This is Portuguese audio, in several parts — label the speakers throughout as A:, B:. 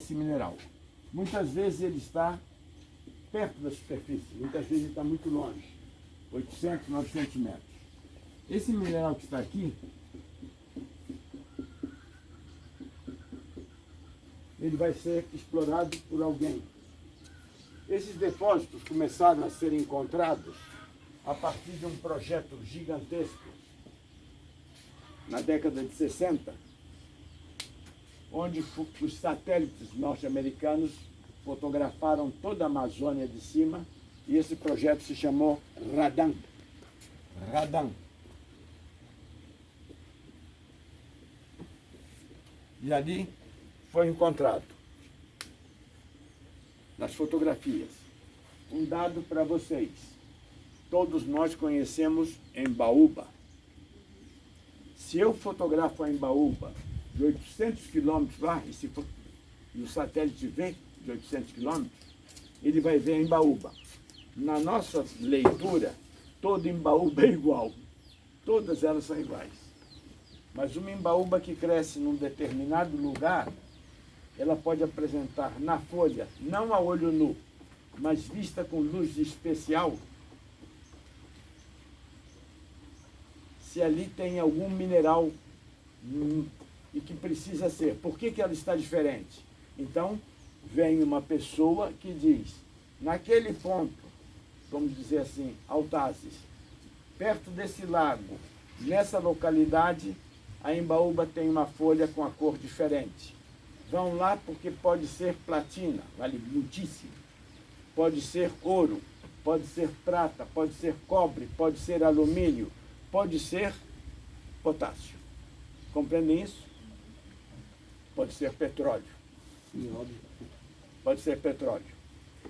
A: esse mineral. Muitas vezes ele está perto da superfície, muitas vezes ele está muito longe, 800, 900 metros. Esse mineral que está aqui, ele vai ser explorado por alguém. Esses depósitos começaram a ser encontrados a partir de um projeto gigantesco na década de 60, onde os satélites norte-americanos fotografaram toda a Amazônia de cima, e esse projeto se chamou RADAN. RADAN. E ali foi encontrado, nas fotografias, um dado para vocês. Todos nós conhecemos Embaúba. Se eu fotografo a Embaúba de 800 quilômetros lá, e o satélite vê de 800 quilômetros, ele vai ver a Embaúba. Na nossa leitura, toda Embaúba é igual. Todas elas são iguais. Mas uma Embaúba que cresce num determinado lugar, ela pode apresentar na folha, não a olho nu, mas vista com luz especial, se ali tem algum mineral e que precisa ser. Por que ela está diferente? Então, vem uma pessoa que diz, naquele ponto, vamos dizer assim, Altazes, perto desse lago, nessa localidade, a Embaúba tem uma folha com a cor diferente. Vão lá porque pode ser platina, vale muitíssimo. Pode ser ouro, pode ser prata, pode ser cobre, pode ser alumínio, pode ser potássio. Compreendem isso? Pode ser petróleo.
B: Sim, óbvio.
A: Pode ser petróleo.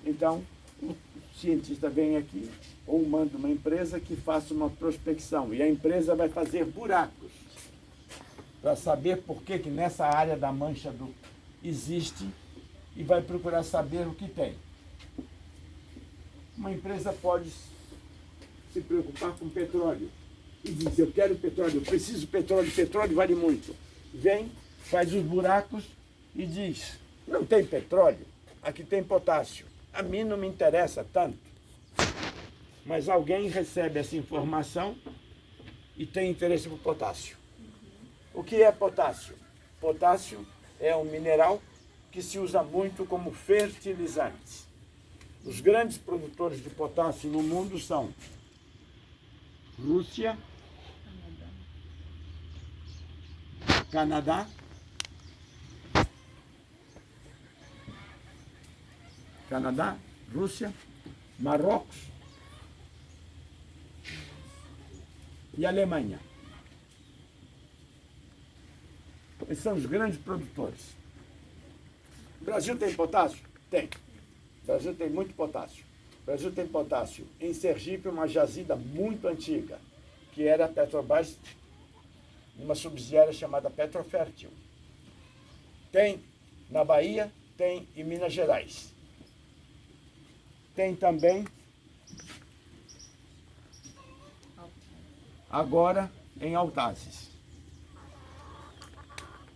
A: Então, o cientista vem aqui ou manda uma empresa que faça uma prospecção. E a empresa vai fazer buracos para saber por que nessa área da mancha existe e vai procurar saber o que tem. Uma empresa pode se preocupar com petróleo e diz, eu quero petróleo, eu preciso de petróleo, petróleo vale muito. Vem, faz os buracos e diz, não tem petróleo, aqui tem potássio. A mim não me interessa tanto. Mas alguém recebe essa informação e tem interesse por potássio. O que é potássio? Potássio é um mineral que se usa muito como fertilizante. Os grandes produtores de potássio no mundo são Rússia, Canadá, Rússia, Marrocos e Alemanha. Esses são os grandes produtores. O Brasil tem potássio? Tem. O Brasil tem muito potássio. O Brasil tem potássio em Sergipe, uma jazida muito antiga, que era a Petrobras, uma subsidiária chamada Petrofértil. Tem na Bahia, tem em Minas Gerais. Tem também agora em Altazes.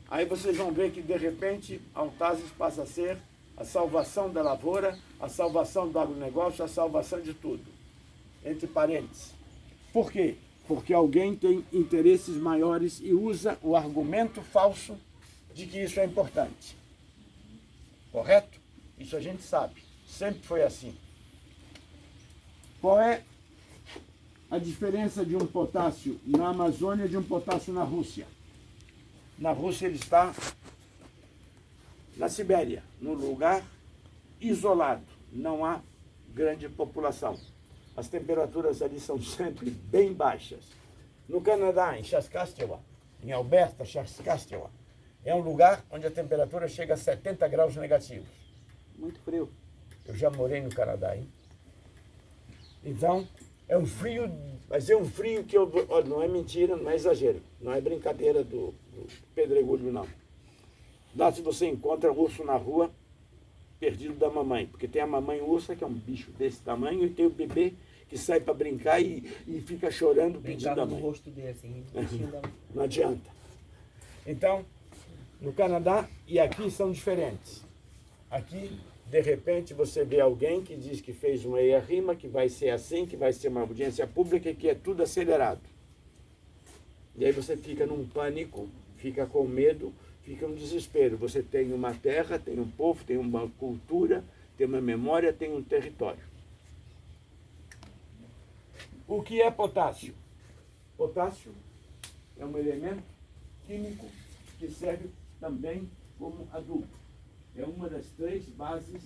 A: Aí vocês vão ver que, de repente, Altazes passa a ser a salvação da lavoura, a salvação do agronegócio, a salvação de tudo. Entre parênteses. Por quê? Porque alguém tem interesses maiores e usa o argumento falso de que isso é importante. Correto? Isso a gente sabe. Sempre foi assim. Qual é a diferença de um potássio na Amazônia e de um potássio na Rússia? Na Rússia ele está na Sibéria, num lugar isolado, não há grande população. As temperaturas ali são sempre bem baixas. No Canadá, em Saskatchewan, em Alberta, Saskatchewan, é um lugar onde a temperatura chega a 70 graus negativos.
B: Muito frio.
A: Eu já morei no Canadá, hein? Então, é um frio, mas é um frio que olha, não é mentira, não é exagero, não é brincadeira do pedregulho, não. Lá se você encontra urso na rua, perdido da mamãe, porque tem a mamãe ursa, que é um bicho desse tamanho, e tem o bebê que sai para brincar e fica chorando pedindo a mãe.
B: no rosto dele, assim.
A: Não adianta. Então, no Canadá e aqui são diferentes. Aqui, de repente, você vê alguém que diz que fez uma EIA-RIMA, que vai ser assim, que vai ser uma audiência pública e que é tudo acelerado. E aí você fica num pânico, fica com medo, fica no desespero. Você tem uma terra, tem um povo, tem uma cultura, tem uma memória, tem um território. O que é potássio? Potássio é um elemento químico que serve também como adubo. É uma das 3 bases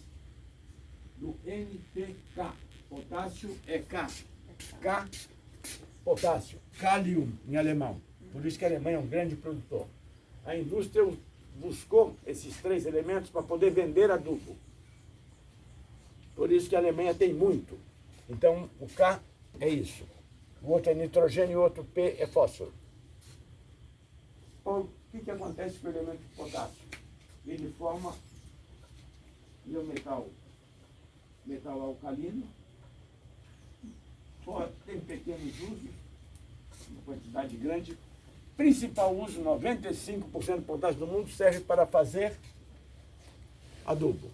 A: do NPK. Potássio é K. K, potássio. Kalium, em alemão. Por isso que a Alemanha é um grande produtor. A indústria buscou esses 3 elementos para poder vender adubo. Por isso que a Alemanha tem muito. Então, o K é isso. O outro é nitrogênio e o outro P é fósforo. Então, o que acontece com o elemento potássio? Ele forma o metal alcalino, tem pequenos usos, uma quantidade grande. Principal uso, 95% do potássio do mundo serve para fazer adubo.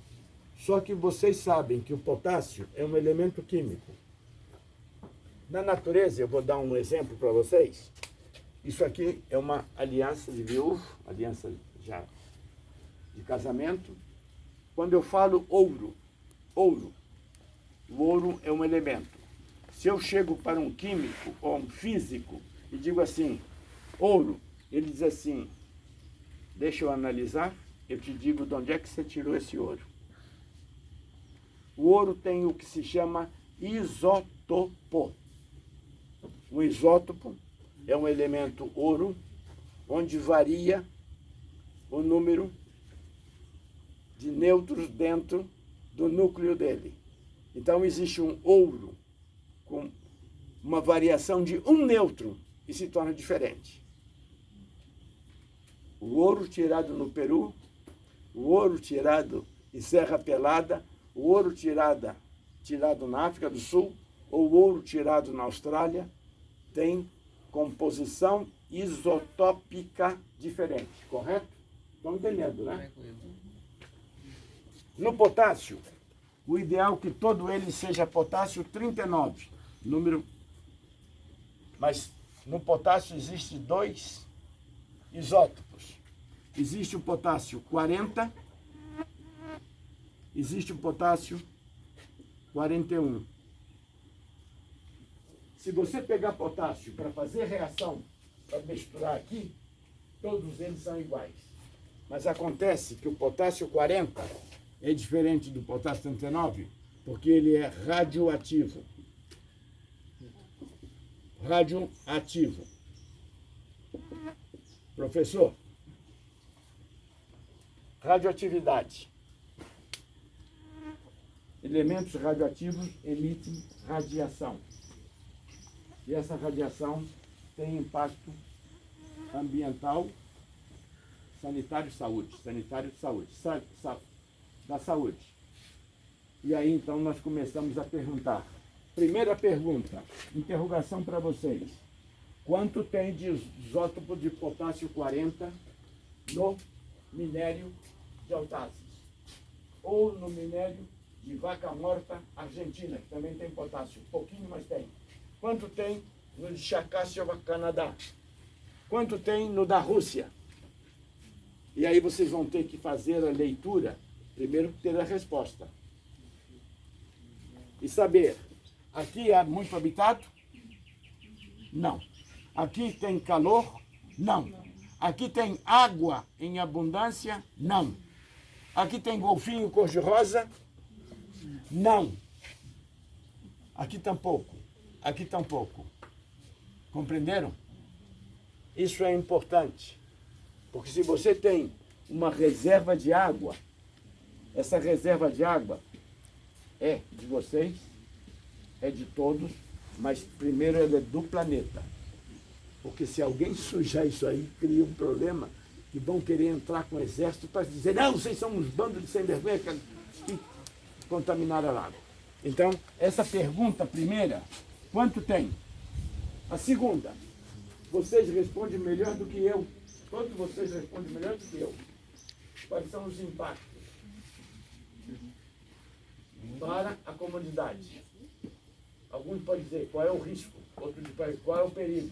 A: Só que vocês sabem que o potássio é um elemento químico. Na natureza, eu vou dar um exemplo para vocês. Isso aqui é uma aliança de viúvo, aliança já de casamento. Quando eu falo ouro, o ouro é um elemento. Se eu chego para um químico ou um físico e digo assim, ouro, ele diz assim, deixa eu analisar, eu te digo de onde é que você tirou esse ouro. O ouro tem o que se chama isótopo. O isótopo é um elemento ouro, onde varia o número de nêutrons dentro do núcleo dele. Então existe um ouro com uma variação de 1 nêutron e se torna diferente. O ouro tirado no Peru, o ouro tirado em Serra Pelada, o ouro tirado na África do Sul, ou o ouro tirado na Austrália, tem composição isotópica diferente, correto? Estão entendendo, né? No potássio, o ideal é que todo ele seja potássio 39, número. Mas no potássio existe 2 isótopos. Existe o potássio 40, existe o potássio 41. Se você pegar potássio para fazer reação, para misturar aqui, todos eles são iguais. Mas acontece que o potássio 40 é diferente do potássio 39, porque ele é radioativo. Radioativo. Professor, radioatividade. Elementos radioativos emitem radiação. E essa radiação tem impacto ambiental, sanitário de saúde, da saúde. E aí então nós começamos a perguntar. Primeira pergunta, interrogação para vocês. Quanto tem de isótopo de potássio 40 no minério de Altazes? Ou no minério de Vaca Morta, Argentina, que também tem potássio, pouquinho, mas tem. Quanto tem no de Chakasova, Canadá? Quanto tem no da Rússia? E aí vocês vão ter que fazer a leitura, primeiro ter a resposta. E saber, aqui é muito habitado? Não. Aqui tem calor? Não. Aqui tem água em abundância? Não. Aqui tem golfinho cor-de-rosa? Não. Aqui tampouco. Aqui tampouco. Compreenderam? Isso é importante. Porque se você tem uma reserva de água, essa reserva de água é de vocês, é de todos, mas primeiro ela é do planeta. Porque se alguém sujar isso aí, cria um problema que vão querer entrar com o exército para dizer, não, vocês são uns bandos de sem vergonha que contaminaram a água. Então, essa pergunta primeira, quanto tem? A segunda, vocês respondem melhor do que eu. Todos vocês respondem melhor do que eu. Quais são os impactos? profundidade. Alguns podem dizer qual é o risco, outros dizem qual é o perigo.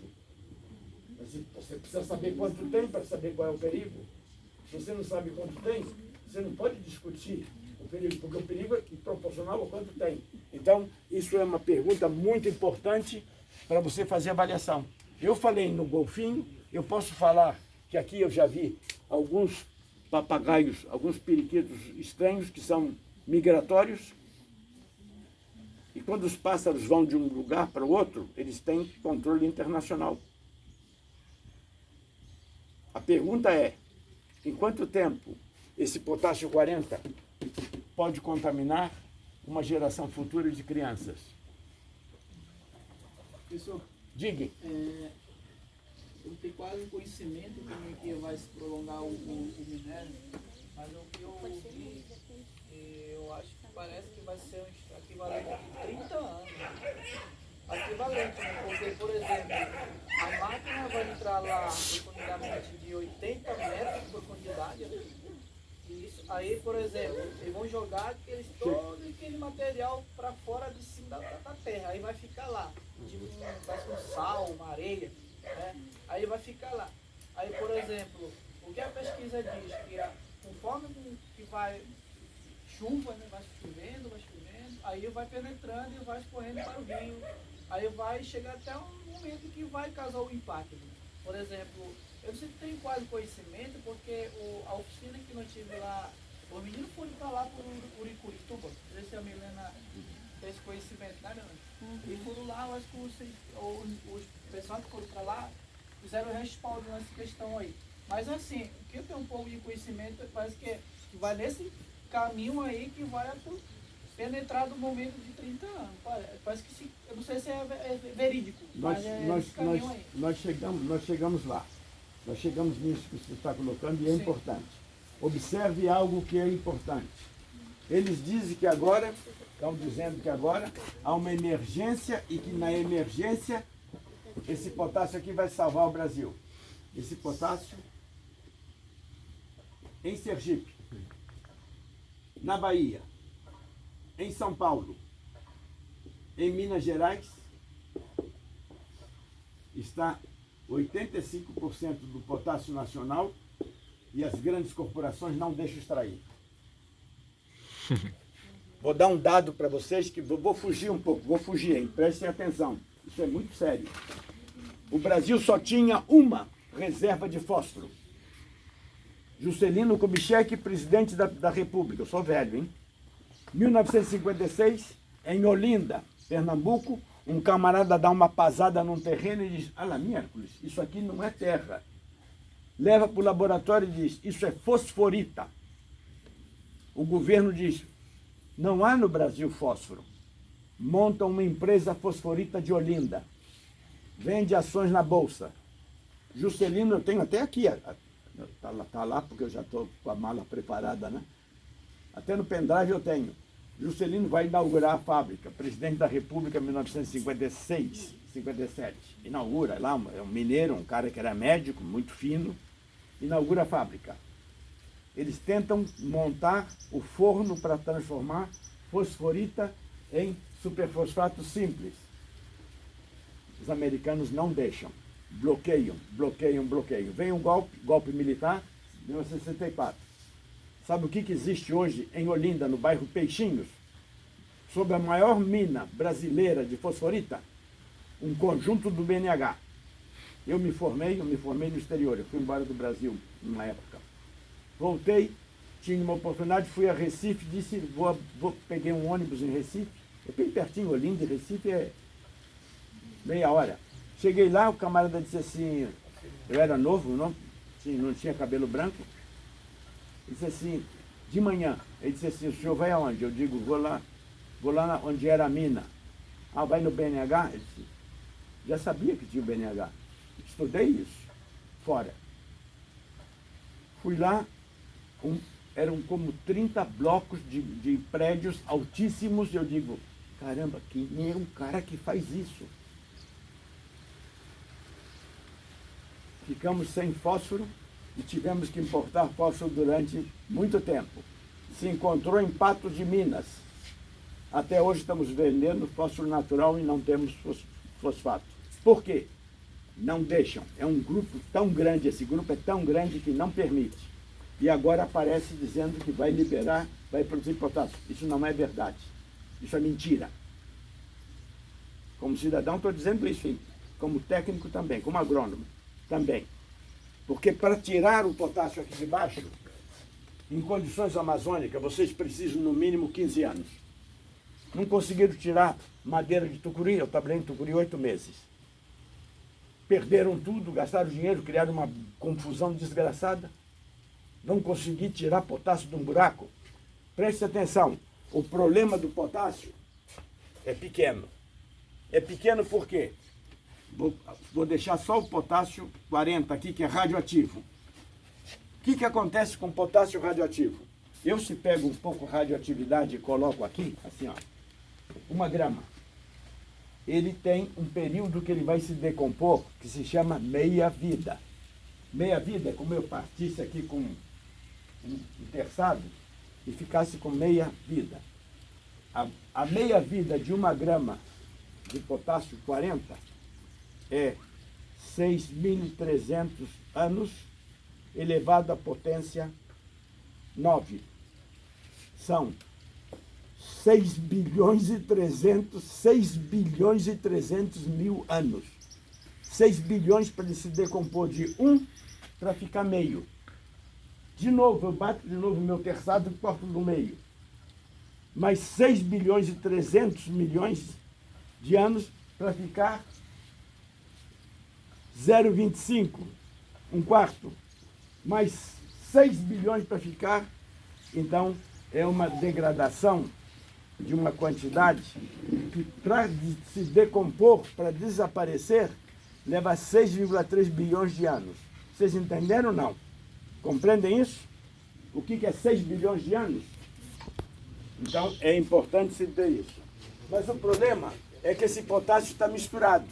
A: Mas você precisa saber quanto tem para saber qual é o perigo. Se você não sabe quanto tem, você não pode discutir o perigo, porque o perigo é proporcional ao quanto tem. Então, isso é uma pergunta muito importante para você fazer avaliação. Eu falei no golfinho, eu posso falar que aqui eu já vi alguns papagaios, alguns periquitos estranhos que são migratórios. E quando os pássaros vão de um lugar para o outro, eles têm controle internacional. A pergunta é, em quanto tempo esse potássio 40 pode contaminar uma geração futura de crianças?
B: Professor,
A: Diga.
B: Eu tenho quase um conhecimento como é que vai se prolongar o minério, mas o que eu ouvi, eu acho que parece que vai ser um equivalente de 30 anos. Equivalente, né? Porque, por exemplo, a máquina vai entrar lá profundamente de 80 metros de profundidade, né? Isso. Aí, por exemplo, eles vão jogar todo aquele material para fora de cima da terra, aí vai ficar lá, tipo um sal, uma areia, né? Aí vai ficar lá. Aí, por exemplo, o que a pesquisa diz? Que conforme que vai chuva, né? Vai chovendo, aí vai penetrando e vai escorrendo para o rio. Aí vai chegar até um momento que vai causar o impacto. Por exemplo, eu sempre tenho quase conhecimento, porque a oficina que nós tivemos lá, os meninos foram para lá por Uricurituba, não sei se a Milena tem esse conhecimento, né, Milena? E foram lá, eu acho que os pessoal que foram para lá fizeram respaldo nessa questão aí. Mas assim, o que eu tenho um pouco de conhecimento, parece que vai nesse caminho aí que vai penetrar do momento de 30 anos. Parece que eu não sei se é verídico, mas esse caminho aí.
A: Nós chegamos lá. Nós chegamos nisso que você está colocando e é importante. Observe algo que é importante. Eles dizem que agora, estão dizendo que agora há uma emergência e que na emergência esse potássio aqui vai salvar o Brasil. Esse potássio em Sergipe, na Bahia, em São Paulo, em Minas Gerais, está 85% do potássio nacional e as grandes corporações não deixam extrair. Vou dar um dado para vocês que vou fugir um pouco, hein? Prestem atenção, isso é muito sério. O Brasil só tinha uma reserva de fósforo. Juscelino Kubitschek, presidente da República, eu sou velho, hein? 1956, em Olinda, Pernambuco, um camarada dá uma pasada num terreno e diz: "Ala, miércoles, isso aqui não é terra." Leva para o laboratório e diz: "Isso é fosforita." O governo diz: "Não há no Brasil fósforo." Monta uma empresa fosforita de Olinda. Vende ações na bolsa. Juscelino, eu tenho até aqui, tá lá porque eu já estou com a mala preparada, né? Até no pendrive eu tenho. Juscelino vai inaugurar a fábrica, presidente da República em 1956, 57. Inaugura lá, é um mineiro, um cara que era médico, muito fino, inaugura a fábrica. Eles tentam montar o forno para transformar fosforita em superfosfato simples. Os americanos não deixam, bloqueiam. Vem um golpe militar, em 1964. Sabe o que existe hoje em Olinda, no bairro Peixinhos? Sobre a maior mina brasileira de fosforita? Um conjunto do BNH. Eu me formei no exterior, eu fui embora do Brasil numa época. Voltei, tinha uma oportunidade, fui a Recife, disse, peguei um ônibus em Recife, é bem pertinho, Olinda e Recife é meia hora. Cheguei lá, o camarada disse assim, eu era novo, não tinha cabelo branco, ele disse assim, de manhã, ele disse assim, o senhor vai aonde? Eu digo, vou lá onde era a mina. Ah, vai no BNH? Ele disse, já sabia que tinha o BNH, estudei isso, fora. Fui lá, eram como 30 blocos de prédios altíssimos, eu digo, caramba, quem é um cara que faz isso? Ficamos sem fósforo e tivemos que importar fósforo durante muito tempo. Se encontrou em Patos de Minas. Até hoje estamos vendendo fósforo natural e não temos fosfato. Por quê? Não deixam. É um grupo tão grande, esse grupo é tão grande que não permite. E agora aparece dizendo que vai liberar, vai produzir potássio. Isso não é verdade. Isso é mentira. Como cidadão estou dizendo isso, hein? Como técnico também, como agrônomo também. Porque para tirar o potássio aqui de baixo, em condições amazônicas, vocês precisam no mínimo 15 anos. Não conseguiram tirar madeira de tucuri, eu trabalhei em tucuri 8 meses. Perderam tudo, gastaram dinheiro, criaram uma confusão desgraçada. Não consegui tirar potássio de um buraco. Preste atenção, o problema do potássio é pequeno. É pequeno por quê? Vou deixar só o potássio 40 aqui, que é radioativo. O que acontece com o potássio radioativo? Eu, se pego um pouco de radioatividade e coloco aqui, assim, ó, 1 grama, ele tem um período que ele vai se decompor, que se chama meia-vida. Meia-vida é como eu partisse aqui com um terçado e ficasse com meia-vida. A meia-vida de 1 grama de potássio 40 é 6.300 anos elevado à potência 9. São 6 bilhões e 300 mil anos. 6 bilhões para ele se decompor de 1 para ficar meio. De novo, eu bato de novo meu terçado e corto no meio. Mais 6 bilhões e 300 milhões de anos para ficar 0,25, 1/4. Mais 6 bilhões para ficar, então é uma degradação de uma quantidade que para se decompor, para desaparecer, leva 6,3 bilhões de anos. Vocês entenderam ou não? Compreendem isso? O que é 6 bilhões de anos? Então é importante se ter isso. Mas o problema é que esse potássio está misturado.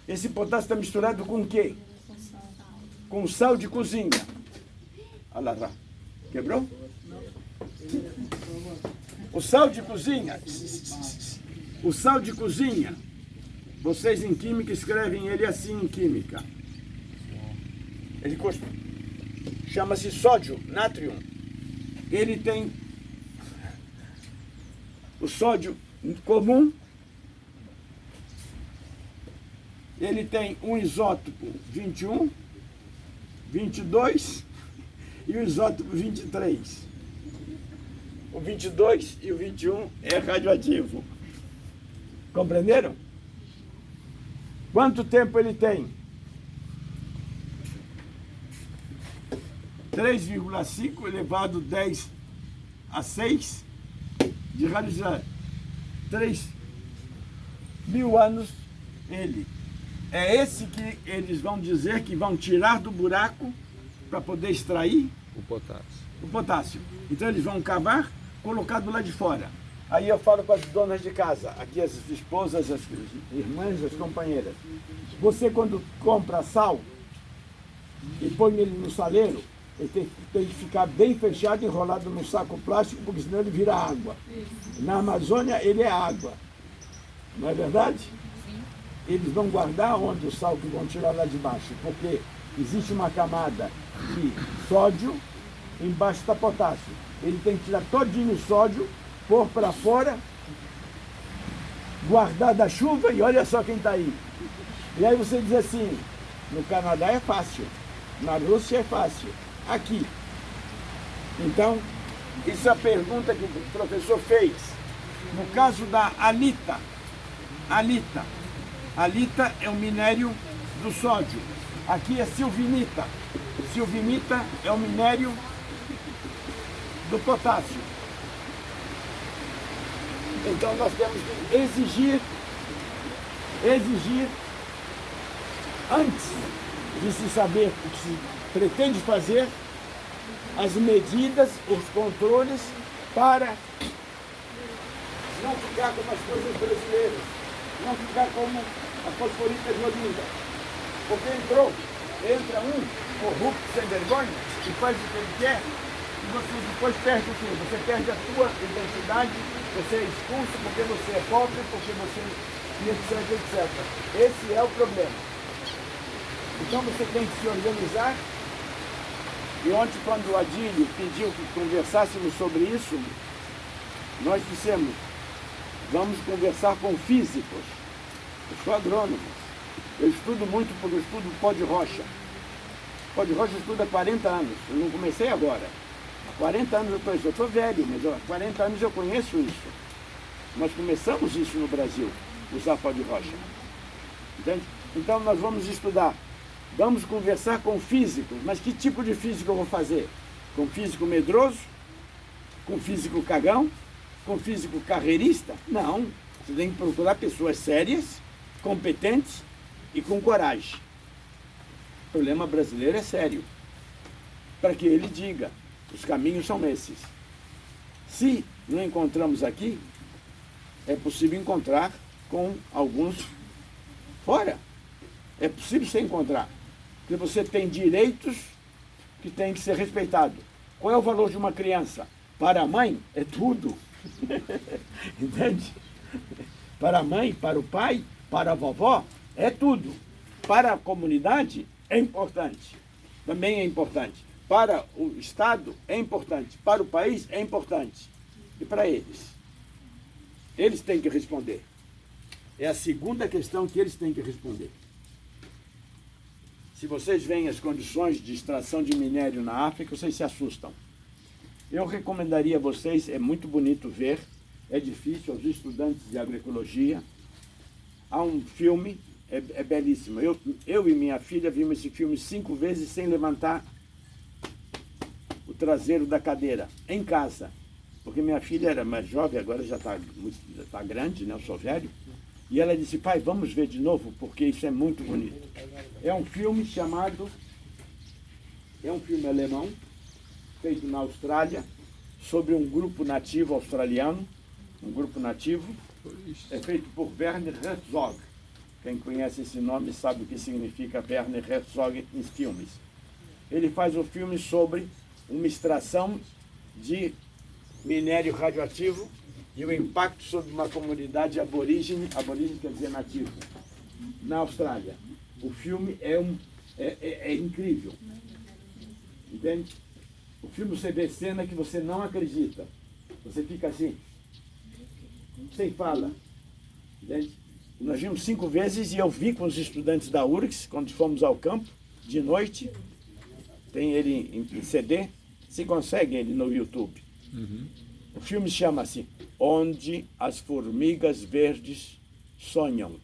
A: Esse potássio está misturado com o quê? Com sal de cozinha. Olha lá. Quebrou? O sal de cozinha. O sal de cozinha. Vocês em química escrevem ele assim em química. Ele chama-se sódio, nátrium. Ele tem o sódio comum. Ele tem um isótopo 21, 22 e o isótopo 23. O 22 e o 21 é radioativo. Compreenderam? Quanto tempo ele tem? 3,5 elevado 10 a 6 de radioatividade. 3.000 anos ele. É esse que eles vão dizer que vão tirar do buraco para poder extrair
C: o potássio.
A: O potássio. Então eles vão cavar, colocar do lado de fora. Aí eu falo com as donas de casa, aqui as esposas, as irmãs, as companheiras. Você quando compra sal e põe ele no saleiro, ele tem que ficar bem fechado, enrolado num saco plástico, porque senão ele vira água. Na Amazônia ele é água. Não é verdade? Eles vão guardar onde o sal que vão tirar lá de baixo, porque existe uma camada de sódio, embaixo está potássio. Ele tem que tirar todinho o sódio, pôr para fora, guardar da chuva e olha só quem está aí. E aí você diz assim, no Canadá é fácil, na Rússia é fácil, aqui. Então, isso é a pergunta que o professor fez. No caso da halita, halita é o minério do sódio. Aqui é silvinita. Silvinita é o minério do potássio. Então nós temos que exigir, antes de se saber o que se pretende fazer, as medidas, os controles, para não ficar como as coisas brasileiras, não ficar como a fosforita de Olinda. Porque entra um corrupto sem vergonha e faz o que ele quer, você depois perde o quê? Você perde a sua identidade, você é expulso porque você é pobre, porque você... e etc, etc. Esse é o problema. Então você tem que se organizar. E ontem, quando o Adílio pediu que conversássemos sobre isso, nós dissemos, vamos conversar com físicos. Eu sou agrônomo. Eu estudo muito porque eu estudo pó de rocha. Pó de rocha eu estudo há 40 anos. Eu não comecei agora. Há 40 anos eu conheço. Eu estou velho, mas há 40 anos eu conheço isso. Nós começamos isso no Brasil, usar pó de rocha. Entende? Então nós vamos estudar. Vamos conversar com físicos. Mas que tipo de físico eu vou fazer? Com físico medroso? Com físico cagão? Com físico carreirista? Não. Você tem que procurar pessoas sérias, competentes e com coragem. O problema brasileiro é sério. Para que ele diga, os caminhos são esses. Se não encontramos aqui, é possível encontrar com alguns fora. É possível você encontrar. Porque você tem direitos que têm que ser respeitados. Qual é o valor de uma criança? Para a mãe, é tudo. Entende? Para a mãe, para o pai, para a vovó, é tudo. Para a comunidade, é importante. Também é importante. Para o Estado, é importante. Para o país, é importante. E para eles? Eles têm que responder. É a segunda questão que eles têm que responder. Se vocês veem as condições de extração de minério na África, vocês se assustam. Eu recomendaria a vocês, é muito bonito ver, é difícil aos estudantes de agroecologia. Há um filme, é belíssimo. Eu e minha filha vimos esse filme 5 vezes sem levantar o traseiro da cadeira, em casa. Porque minha filha era mais jovem, agora já está grande, né? Eu sou velho. E ela disse, pai, vamos ver de novo, porque isso é muito bonito. É um filme alemão, feito na Austrália, sobre um grupo nativo australiano, um grupo nativo, é feito por Werner Herzog. Quem conhece esse nome sabe o que significa Werner Herzog em filmes. Ele faz um filme sobre uma extração de minério radioativo e o impacto sobre uma comunidade aborígene quer dizer nativo, na Austrália. O filme é incrível. Entende? O filme você vê cena que você não acredita. Você fica assim, sem fala. Entende? Nós vimos 5 vezes e eu vi com os estudantes da URGS, quando fomos ao campo, de noite. Tem ele em CD, se consegue ele no YouTube. Uhum. O filme chama-se Onde as Formigas Verdes Sonham.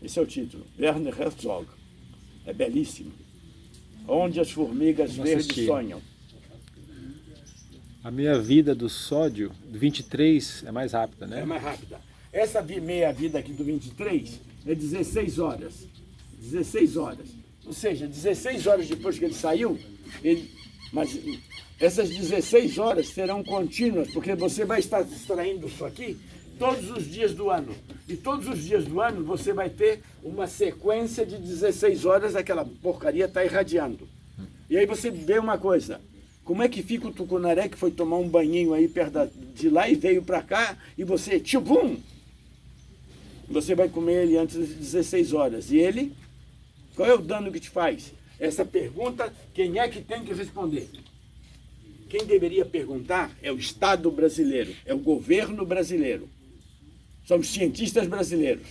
A: Esse é o título, Werner Herzog. É belíssimo. Onde as Formigas Verdes Sonham.
C: A meia-vida do sódio, do 23, é mais rápida, né?
A: É mais rápida. Essa meia-vida aqui do 23 é 16 horas. 16 horas. Ou seja, 16 horas depois que ele saiu, mas essas 16 horas serão contínuas, porque você vai estar extraindo isso aqui todos os dias do ano. E todos os dias do ano você vai ter uma sequência de 16 horas, aquela porcaria está irradiando. E aí você vê uma coisa, como é que fica o tucunaré que foi tomar um banhinho aí perto de lá e veio para cá, e você, tchubum! Você vai comer ele antes das 16 horas. E ele, qual é o dano que te faz? Essa pergunta, quem é que tem que responder? Quem deveria perguntar é o Estado brasileiro, é o governo brasileiro. São os cientistas brasileiros.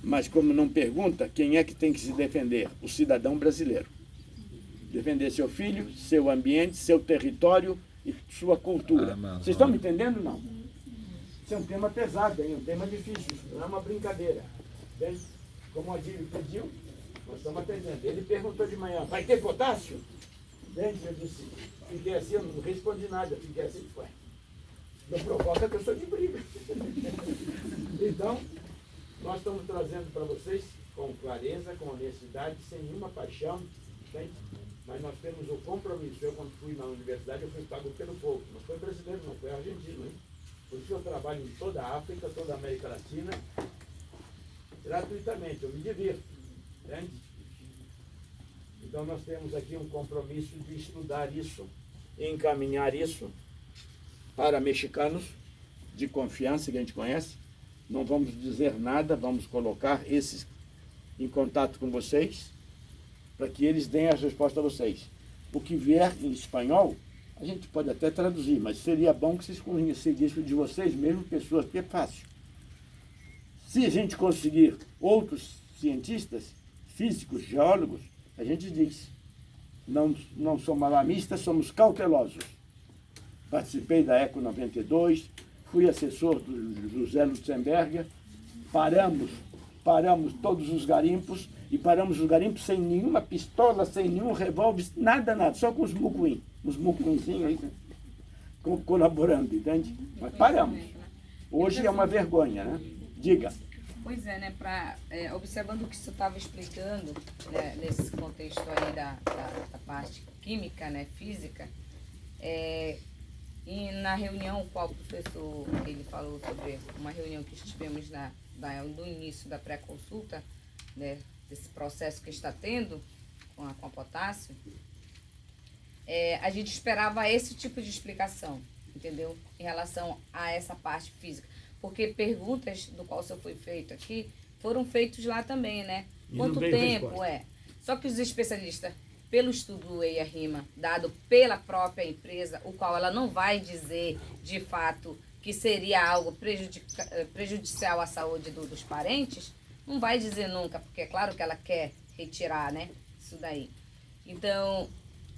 A: Mas como não pergunta, quem é que tem que se defender? O cidadão brasileiro. Defender seu filho, seu ambiente, seu território e sua cultura. Vocês estão me entendendo ou não? Isso é um tema pesado, hein? Um tema difícil, não é uma brincadeira. Entende? Como o Adílio pediu, nós estamos atendendo. Ele perguntou de manhã, vai ter potássio? Entende? Eu disse, fiquei assim, eu não respondi nada, fiquei assim, ué. Não provoca que eu sou de briga. Então, nós estamos trazendo para vocês com clareza, com honestidade, sem nenhuma paixão, entende? Mas nós temos o compromisso. Eu, quando fui na universidade, eu fui pago pelo povo. Não foi brasileiro, não foi argentino, hein? Por isso eu trabalho em toda a África, toda a América Latina, gratuitamente, eu me divirto, entende? Então nós temos aqui um compromisso de estudar isso encaminhar isso para mexicanos de confiança que a gente conhece. Não vamos dizer nada, vamos colocar esses em contato com vocês, para que eles deem as respostas a vocês. O que vier em espanhol, a gente pode até traduzir, mas seria bom que vocês conseguissem de vocês mesmo pessoas, porque é fácil. Se a gente conseguir outros cientistas, físicos, geólogos, a gente diz. Não somos alarmistas, somos cautelosos. Participei da ECO 92, fui assessor do José Lutzenberger, paramos todos os garimpos, e paramos os garimpos sem nenhuma pistola, sem nenhum revólver, nada, só com os mucuinzinhos aí, colaborando, entende? Mas paramos. Hoje é uma vergonha, né? Diga.
D: Pois é, né? Observando o que você estava explicando, né, nesse contexto aí da parte química, né, física, e na reunião, qual professor ele falou sobre uma reunião que estivemos no início da pré-consulta, né, desse processo que está tendo com a potássio, a gente esperava esse tipo de explicação, entendeu? Em relação a essa parte física. Porque perguntas do qual só foi feito aqui foram feitos lá também, né? Quanto tempo Só que os especialistas, pelo estudo do EIA-RIMA, dado pela própria empresa, o qual ela não vai dizer, de fato, que seria algo prejudicial à saúde dos parentes, não vai dizer nunca, porque é claro que ela quer retirar, né, isso daí. Então,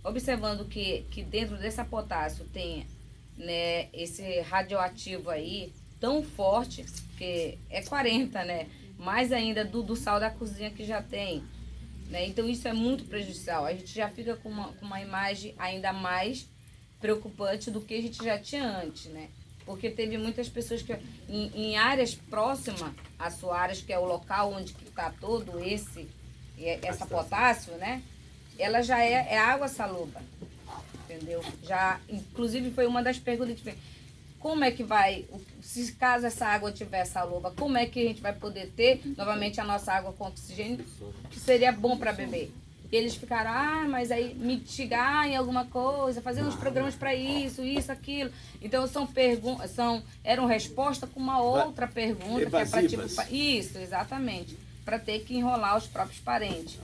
D: observando que dentro dessa potássio tem, né, esse radioativo aí, tão forte, que é 40, né? Mais ainda do sal da cozinha que já tem, né? Então isso é muito prejudicial. A gente já fica com uma imagem ainda mais preocupante do que a gente já tinha antes, né? Porque teve muitas pessoas que em áreas próximas a Soares, que é o local onde está todo essa potássio, né? Ela já é água salobra, entendeu? Já, inclusive foi uma das perguntas que fez. Como é que vai, se caso essa água tiver salobra, como é que a gente vai poder ter novamente a nossa água com oxigênio, que seria bom para beber? E eles ficaram, mas aí mitigar em alguma coisa, fazer uns programas para isso, aquilo. Então eram respostas com uma outra pergunta,
A: evasivas.
D: Que é para isso, exatamente, para ter que enrolar os próprios parentes.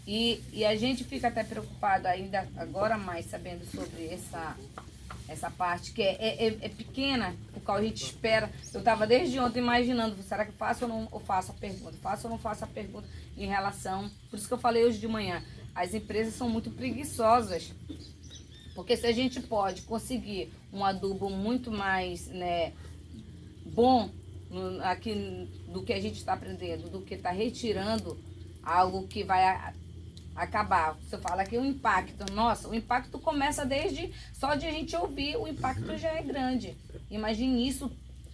D: E a gente fica até preocupado ainda agora mais sabendo sobre essa parte que é pequena, o qual a gente espera. Eu estava desde ontem imaginando, será que faço ou não faço a pergunta? Faço ou não faço a pergunta em relação... Por isso que eu falei hoje de manhã, as empresas são muito preguiçosas. Porque se a gente pode conseguir um adubo muito mais, né, bom aqui do que a gente está aprendendo, do que está retirando algo que vai acabar. Você fala que o impacto, nossa, o impacto começa só de a gente ouvir, o impacto já é grande. Imagine isso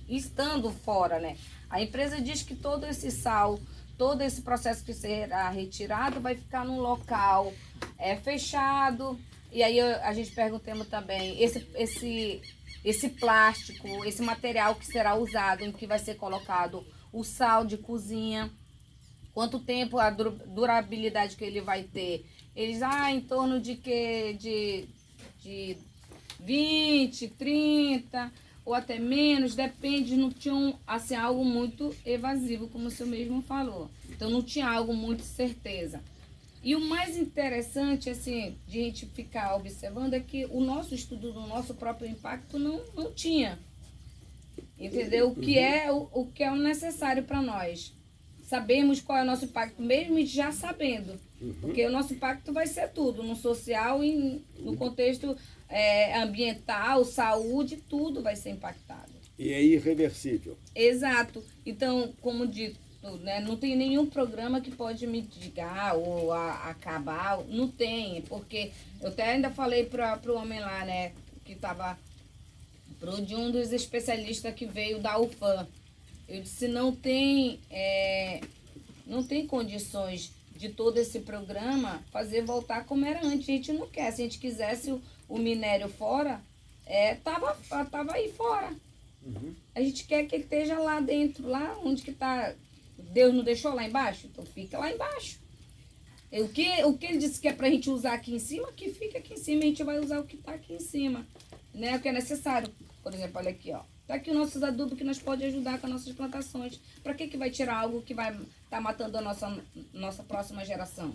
D: estando fora, né? A empresa diz que todo esse sal, todo esse processo que será retirado vai ficar num local fechado. E aí a gente perguntamos também, esse plástico, esse material que será usado, em que vai ser colocado o sal de cozinha, quanto tempo a durabilidade que ele vai ter? Eles, em torno de 20, 30 ou até menos, depende, não tinha assim, algo muito evasivo, como o senhor mesmo falou. Então não tinha algo muito certeza. E o mais interessante, assim, de a gente ficar observando é que o nosso estudo do nosso próprio impacto não tinha. Entendeu? O que é o necessário para nós. Sabemos qual é o nosso impacto, mesmo já sabendo. Porque o nosso impacto vai ser tudo, no social e no contexto ambiental, saúde, tudo vai ser impactado.
A: E é irreversível.
D: Exato. Então, como dito, né, não tem nenhum programa que pode mitigar ou acabar, não tem, porque eu até ainda falei para o homem lá, né, que estava, de um dos especialistas que veio da UFAM. Eu disse, não tem condições de todo esse programa fazer voltar como era antes. A gente não quer. Se a gente quisesse o minério fora, tava aí fora. A gente quer que ele esteja lá dentro, lá onde que está. Deus não deixou lá embaixo? Então fica lá embaixo. O que ele disse que é pra gente usar aqui em cima, que fica aqui em cima, a gente vai usar o que tá aqui em cima, né? O que é necessário. Por exemplo, olha aqui, ó. Tá aqui os nossos adubos que nós pode ajudar com as nossas plantações. Pra que vai tirar algo que vai tá matando a nossa próxima geração?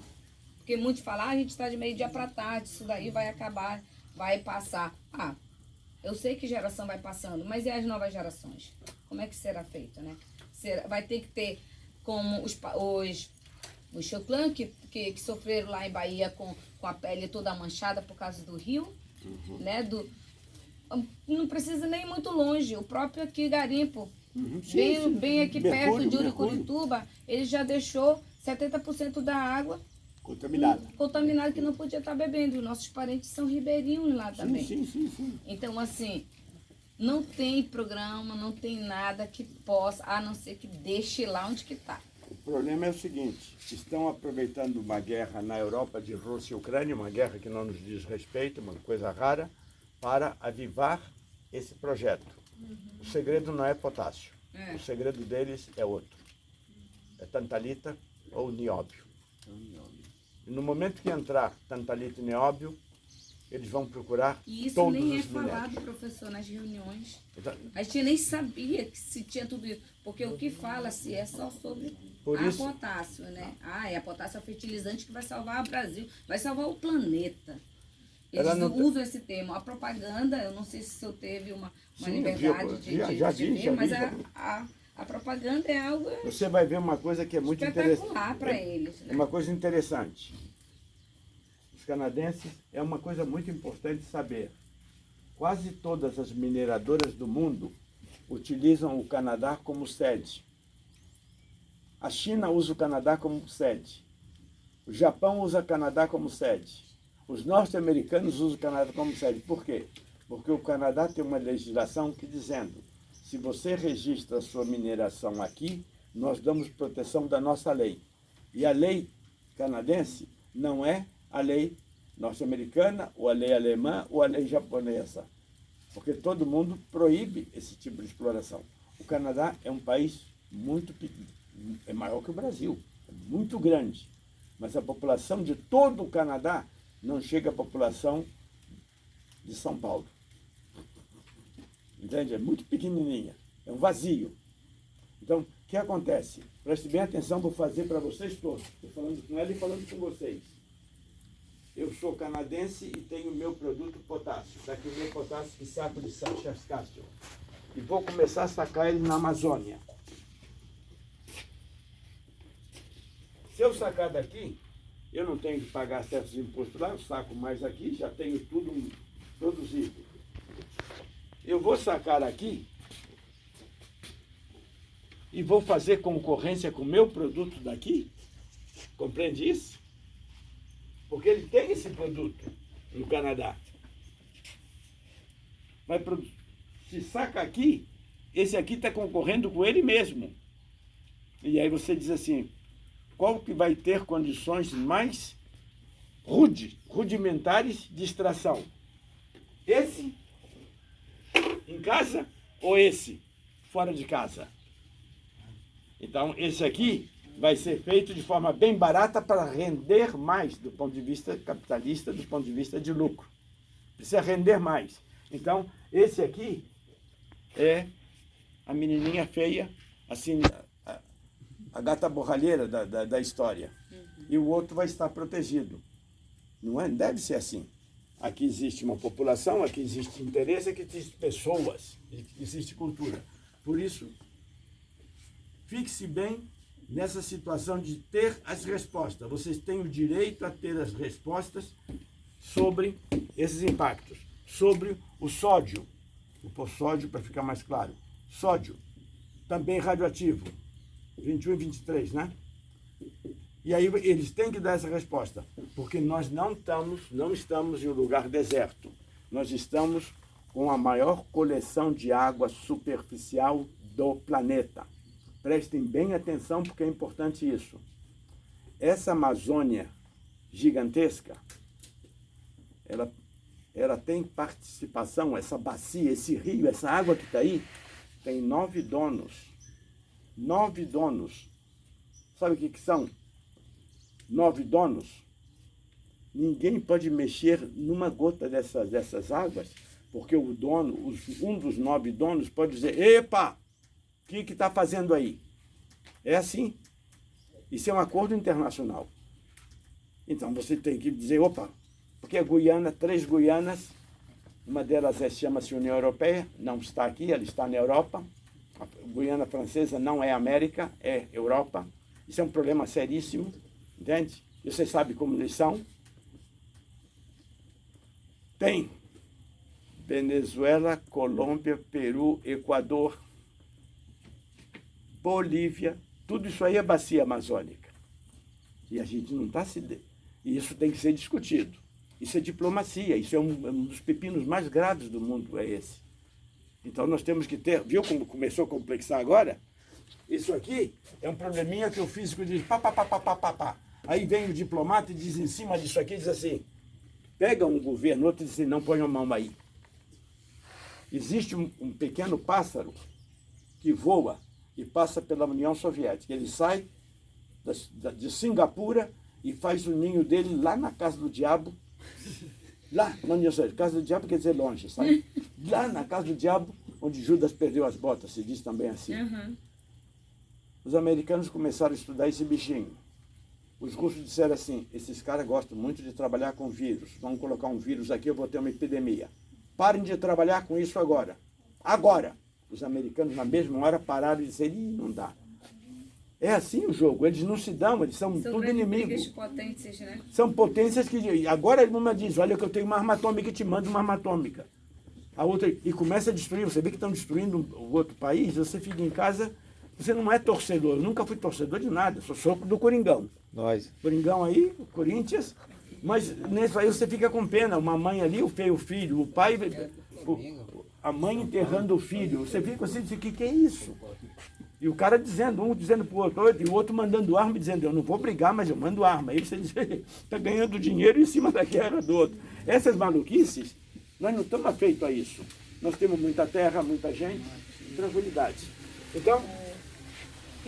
D: Porque muitos falam, a gente tá de meio dia pra tarde, isso daí vai acabar, vai passar. Eu sei que geração vai passando, mas e as novas gerações? Como é que será feito, né? Vai ter que ter como os Choclan que sofreram lá em Bahia com a pele toda manchada por causa do rio, né? Não precisa nem ir muito longe, o próprio aqui Garimpo, bem aqui perto de Uricurituba, ele já deixou 70% da água contaminada que não podia estar bebendo. Nossos parentes são ribeirinhos lá também.
A: Sim.
D: Então, assim, não tem programa, não tem nada que possa, a não ser que deixe lá onde que está.
A: O problema é o seguinte, estão aproveitando uma guerra na Europa de Rússia e Ucrânia, uma guerra que não nos diz respeito, uma coisa rara, para avivar esse projeto. O segredo não é potássio, o segredo deles é outro. É tantalita ou nióbio. E no momento que entrar tantalita e nióbio, eles vão procurar
D: e isso
A: todos
D: nem
A: os
D: falado,
A: minérios.
D: professor, nas reuniões.
A: Então,
D: A gente nem sabia que se tinha tudo isso, porque o que fala-se é só sobre potássio, né? É a potássio é o fertilizante que vai salvar o Brasil, vai salvar o planeta. Eles usam esse termo. A propaganda, eu não sei se o senhor teve uma liberdade de ver, mas a propaganda é algo
A: você vai ver uma coisa que é muito interessante.
D: Espetacular para eles, né?
A: É uma coisa interessante. Os canadenses, é uma coisa muito importante saber. Quase todas as mineradoras do mundo utilizam o Canadá como sede. A China usa o Canadá como sede. O Japão usa o Canadá como sede. Os norte-americanos usam o Canadá como sede. Por quê? Porque o Canadá tem uma legislação que dizendo, se você registra a sua mineração aqui, nós damos proteção da nossa lei. E a lei canadense não é a lei norte-americana, ou a lei alemã, ou a lei japonesa. Porque todo mundo proíbe esse tipo de exploração. O Canadá é um país muito pequeno, é maior que o Brasil, é muito grande. Mas a população de todo o Canadá não chega à população de São Paulo. Entende? É muito pequenininha, é um vazio. Então, o que acontece? Preste bem atenção, vou fazer para vocês todos. Estou falando com ela e falando com vocês. Eu sou canadense e tenho o meu produto potássio. Está aqui o meu potássio de saco de Castle. E vou começar a sacar ele na Amazônia. Se eu sacar daqui, eu não tenho que pagar certos impostos lá, eu saco mais aqui, já tenho tudo produzido. Eu vou sacar aqui e vou fazer concorrência com o meu produto daqui. Compreende isso? Porque ele tem esse produto no Canadá. Se saca aqui, esse aqui está concorrendo com ele mesmo. E aí você diz assim, qual que vai ter condições mais rudimentares de extração? Esse em casa ou esse fora de casa? Então, esse aqui vai ser feito de forma bem barata para render mais do ponto de vista capitalista, do ponto de vista de lucro. Precisa render mais. Então, esse aqui é a menininha feia, assim, a gata borralheira da história. E o outro vai estar protegido. Não é? Deve ser assim. Aqui existe uma população, aqui existe interesse, aqui existem pessoas, existe cultura. Por isso, fixe bem nessa situação de ter as respostas. Vocês têm o direito a ter as respostas sobre esses impactos. Sobre o sódio. Vou pôr sódio para ficar mais claro. Sódio, também radioativo. 21 e 23, né? E aí eles têm que dar essa resposta, porque nós não estamos em um lugar deserto. Nós estamos com a maior coleção de água superficial do planeta. Prestem bem atenção, porque é importante isso. Essa Amazônia gigantesca, ela tem participação, essa bacia, esse rio, essa água que está aí, tem 9 donos. 9 donos. Sabe o que são? 9 donos, ninguém pode mexer numa gota dessas águas, porque o dono, um dos 9 donos pode dizer, epa, o que está fazendo aí? É assim. Isso é um acordo internacional. Então você tem que dizer, opa, porque a Guiana, 3 Guianas, uma delas chama-se União Europeia, não está aqui, ela está na Europa. A Guiana Francesa não é América, é Europa. Isso é um problema seríssimo, entende? E você sabe como eles são. Tem Venezuela, Colômbia, Peru, Equador, Bolívia, tudo isso aí é bacia amazônica. E a gente não está se... E isso tem que ser discutido. Isso é diplomacia, isso é um dos pepinos mais graves do mundo, é esse. Então nós temos que ter... Viu como começou a complexar agora? Isso aqui é um probleminha que o físico diz pá, pá, pá, pá, pá, pá, pá. Aí vem o diplomata e diz em cima disso aqui, diz assim, pega um governo, outro diz assim, não põe a mão aí. Existe um pequeno pássaro que voa e passa pela União Soviética. Ele sai de Singapura e faz o ninho dele lá na casa do diabo. Lá na União Soviética. Casa do diabo quer dizer longe, sabe? Lá na casa do diabo, onde Judas perdeu as botas, se diz também assim.
D: Uhum.
A: Os americanos começaram a estudar esse bichinho. Os russos disseram assim, esses caras gostam muito de trabalhar com vírus. Vamos colocar um vírus aqui, eu vou ter uma epidemia. Parem de trabalhar com isso agora. Agora! Os americanos, na mesma hora, pararam e disseram, ih, não dá. É assim o jogo, eles não se dão, eles são tudo inimigos.
D: Potências, né?
A: São potências que... Agora uma diz, olha que eu tenho uma arma atômica e te mando uma arma atômica. A outra... E começa a destruir, você vê que estão destruindo o outro país, você fica em casa, você não é torcedor. Eu nunca fui torcedor de nada, sou do Coringão.
C: Nós.
A: Coringão aí, Corinthians, mas nesse aí você fica com pena. Uma mãe ali, o filho, o pai... A mãe enterrando o filho. Você fica assim, o que é isso? E o cara dizendo, um dizendo para o outro, e o outro mandando arma, dizendo, eu não vou brigar, mas eu mando arma. Aí você diz, está ganhando dinheiro em cima da guerra do outro. Essas maluquices, nós não estamos afeitos a isso. Nós temos muita terra, muita gente, tranquilidade. Então,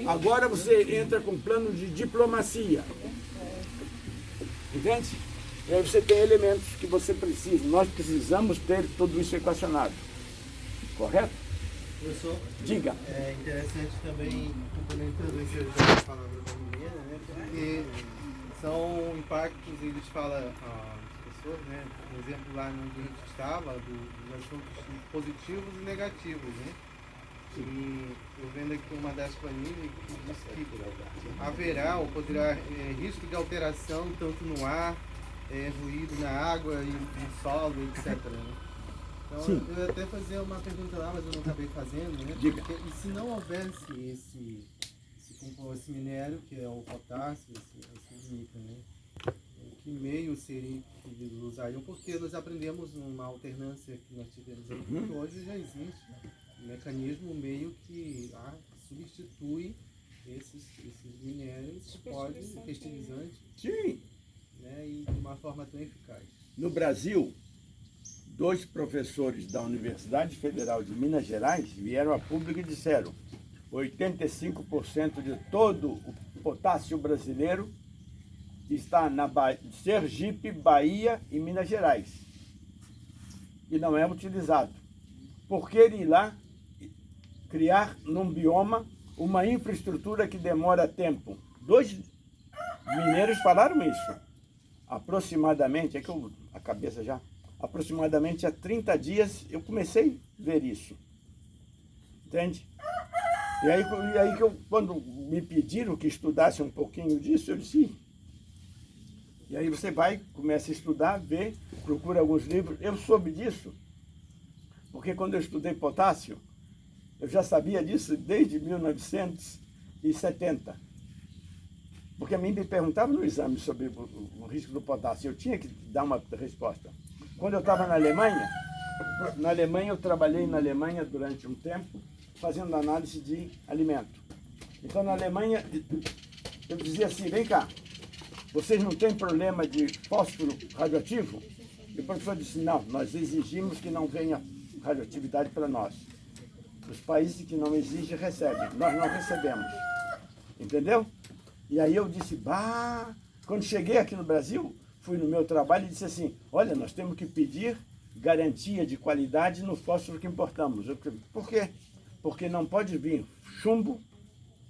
A: agora você entra com plano de diplomacia. Entende? E aí você tem elementos que você precisa. Nós precisamos ter tudo isso equacionado. Correto?
E: Professor,
A: diga.
E: É interessante também, complementando esse da palavra brasileira, né? Porque são impactos, eles falam, os professores, né? Por exemplo, lá onde a gente estava, dos assuntos positivos e negativos, né? E eu vendo aqui uma das planilhas que diz que haverá ou poderá risco de alteração tanto no ar, ruído na água e no solo, etc. Né? Então,
A: Sim.
E: eu ia até fazer uma pergunta lá, mas eu não acabei fazendo, né?
A: Diga.
E: Porque, e se não houvesse esse minério, que é o potássio, esse níquel, né? Que meio seria que eles usariam? Porque nós aprendemos numa alternância que nós tivemos aqui, que hoje já existe um mecanismo, um meio que substitui esses minérios, pode, fertilizante,
A: Sim.
E: né? E de uma forma tão eficaz.
A: No Brasil, 2 professores da Universidade Federal de Minas Gerais vieram a público e disseram 85% de todo o potássio brasileiro está na Sergipe, Bahia e Minas Gerais. E não é utilizado. Por que ir lá criar num bioma uma infraestrutura que demora tempo? 2 mineiros falaram isso. Aproximadamente, a cabeça já... Aproximadamente há 30 dias eu comecei a ver isso. Entende? E aí quando me pediram que estudasse um pouquinho disso, eu disse... E aí você vai, começa a estudar, vê, procura alguns livros. Eu soube disso, porque quando eu estudei potássio, eu já sabia disso desde 1970. Porque a mim me perguntavam no exame sobre o risco do potássio, eu tinha que dar uma resposta. Quando eu estava na Alemanha eu trabalhei na Alemanha durante um tempo, fazendo análise de alimento. Então na Alemanha, eu dizia assim, vem cá, vocês não têm problema de fósforo radioativo? E o professor disse, não, nós exigimos que não venha radioatividade para nós. Os países que não exigem, recebem. Nós não recebemos. Entendeu? E aí eu disse, Quando cheguei aqui no Brasil, fui no meu trabalho e disse assim, olha, nós temos que pedir garantia de qualidade no fósforo que importamos. Por quê? Porque não pode vir chumbo,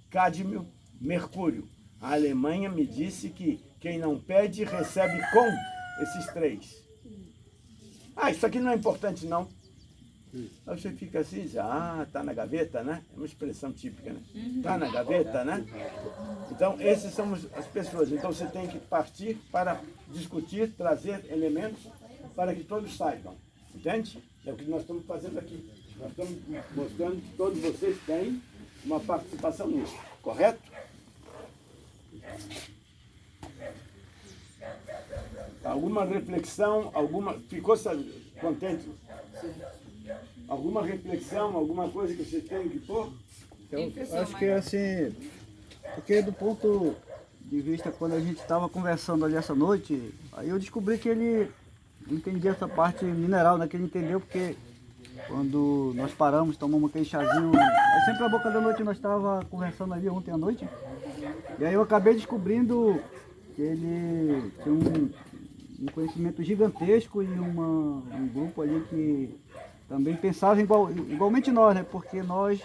A: cádmio, mercúrio. A Alemanha me disse que quem não pede recebe com esses 3. Ah, isso aqui não é importante não. Aí você fica assim, diz, tá na gaveta, né? É uma expressão típica, né? Tá na gaveta, né? Então, essas são as pessoas. Então, você tem que partir para discutir, trazer elementos para que todos saibam. Entende? É o que nós estamos fazendo aqui. Nós estamos mostrando que todos vocês têm uma participação nisso. Correto? Alguma reflexão, ficou contente? Alguma reflexão, alguma coisa que vocês têm que pôr?
F: Eu acho que assim, porque do ponto de vista, quando a gente estava conversando ali essa noite, aí eu descobri que ele entendia essa parte mineral, né? Que ele entendeu porque quando nós paramos, tomamos aquele chazinho, aí sempre a boca da noite nós estávamos conversando ali ontem à noite, e aí eu acabei descobrindo que ele tinha um conhecimento gigantesco e um grupo ali que também pensava igualmente nós, né? Porque nós,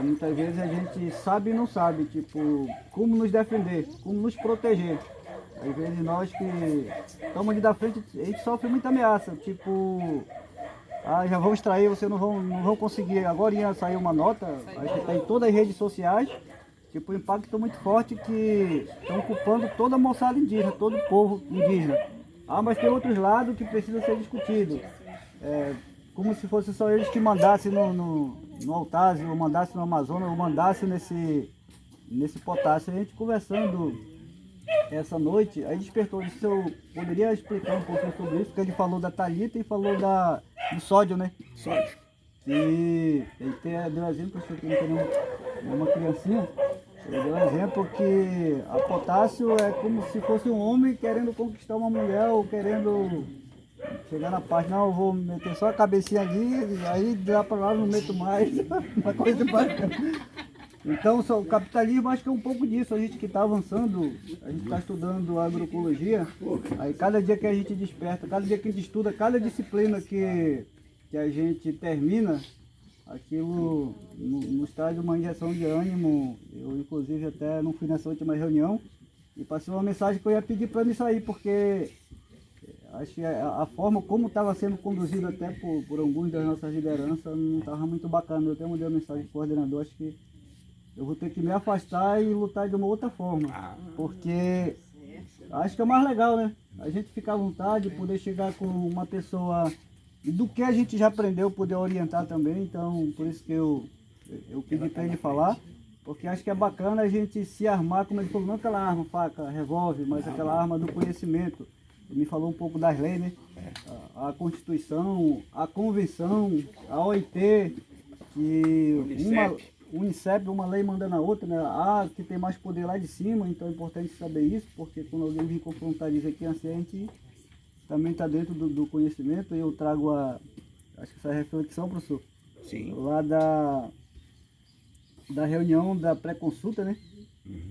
F: muitas vezes a gente sabe e não sabe, tipo, como nos defender, como nos proteger. Às vezes nós que estamos ali da frente, a gente sofre muita ameaça, tipo, já vão extrair, vocês não vão conseguir. Agora ia sair uma nota, acho que está em todas as redes sociais, tipo, um impacto muito forte que estão ocupando toda a moçada indígena, todo o povo indígena. Mas tem outros lados que precisam ser discutidos. Como se fosse só eles que mandassem no Altazes, ou mandassem no Amazonas, ou mandassem nesse potássio. A gente conversando essa noite, aí despertou isso. Eu poderia explicar um pouquinho sobre isso, porque ele falou da Thalita e falou do sódio, né?
A: Sódio.
F: E ele deu exemplo, se eu não tenho uma criancinha, ele deu exemplo que a potássio é como se fosse um homem querendo conquistar uma mulher ou querendo chegar na parte, não, eu vou meter só a cabecinha ali, aí lá para lá não meto mais, uma coisa bacana. Então o capitalismo acho que é um pouco disso, a gente que está avançando, a gente está estudando agroecologia, aí cada dia que a gente desperta, cada dia que a gente estuda, cada disciplina que a gente termina, aquilo nos traz uma injeção de ânimo. Eu inclusive até não fui nessa última reunião e passei uma mensagem que eu ia pedir para me sair, porque acho que a forma como estava sendo conduzido até por alguns das nossas lideranças não estava muito bacana. Eu até mandei uma mensagem para o coordenador, acho que eu vou ter que me afastar e lutar de uma outra forma, porque acho que é mais legal, né? A gente ficar à vontade, poder chegar com uma pessoa do que a gente já aprendeu, poder orientar também. Então, por isso que eu pedi para ele falar, porque acho que é bacana a gente se armar, como ele falou, não aquela arma, faca, revólver, mas aquela arma do conhecimento. Ele me falou um pouco das leis, né? A Constituição, a Convenção, a OIT, que Unicep, uma lei manda na outra, né? Que tem mais poder lá de cima, então é importante saber isso, porque quando alguém vem confrontar e dizer que a gente também está dentro do conhecimento, e eu trago acho que essa reflexão, professor,
A: Sim.
F: Lá da reunião da pré-consulta, né?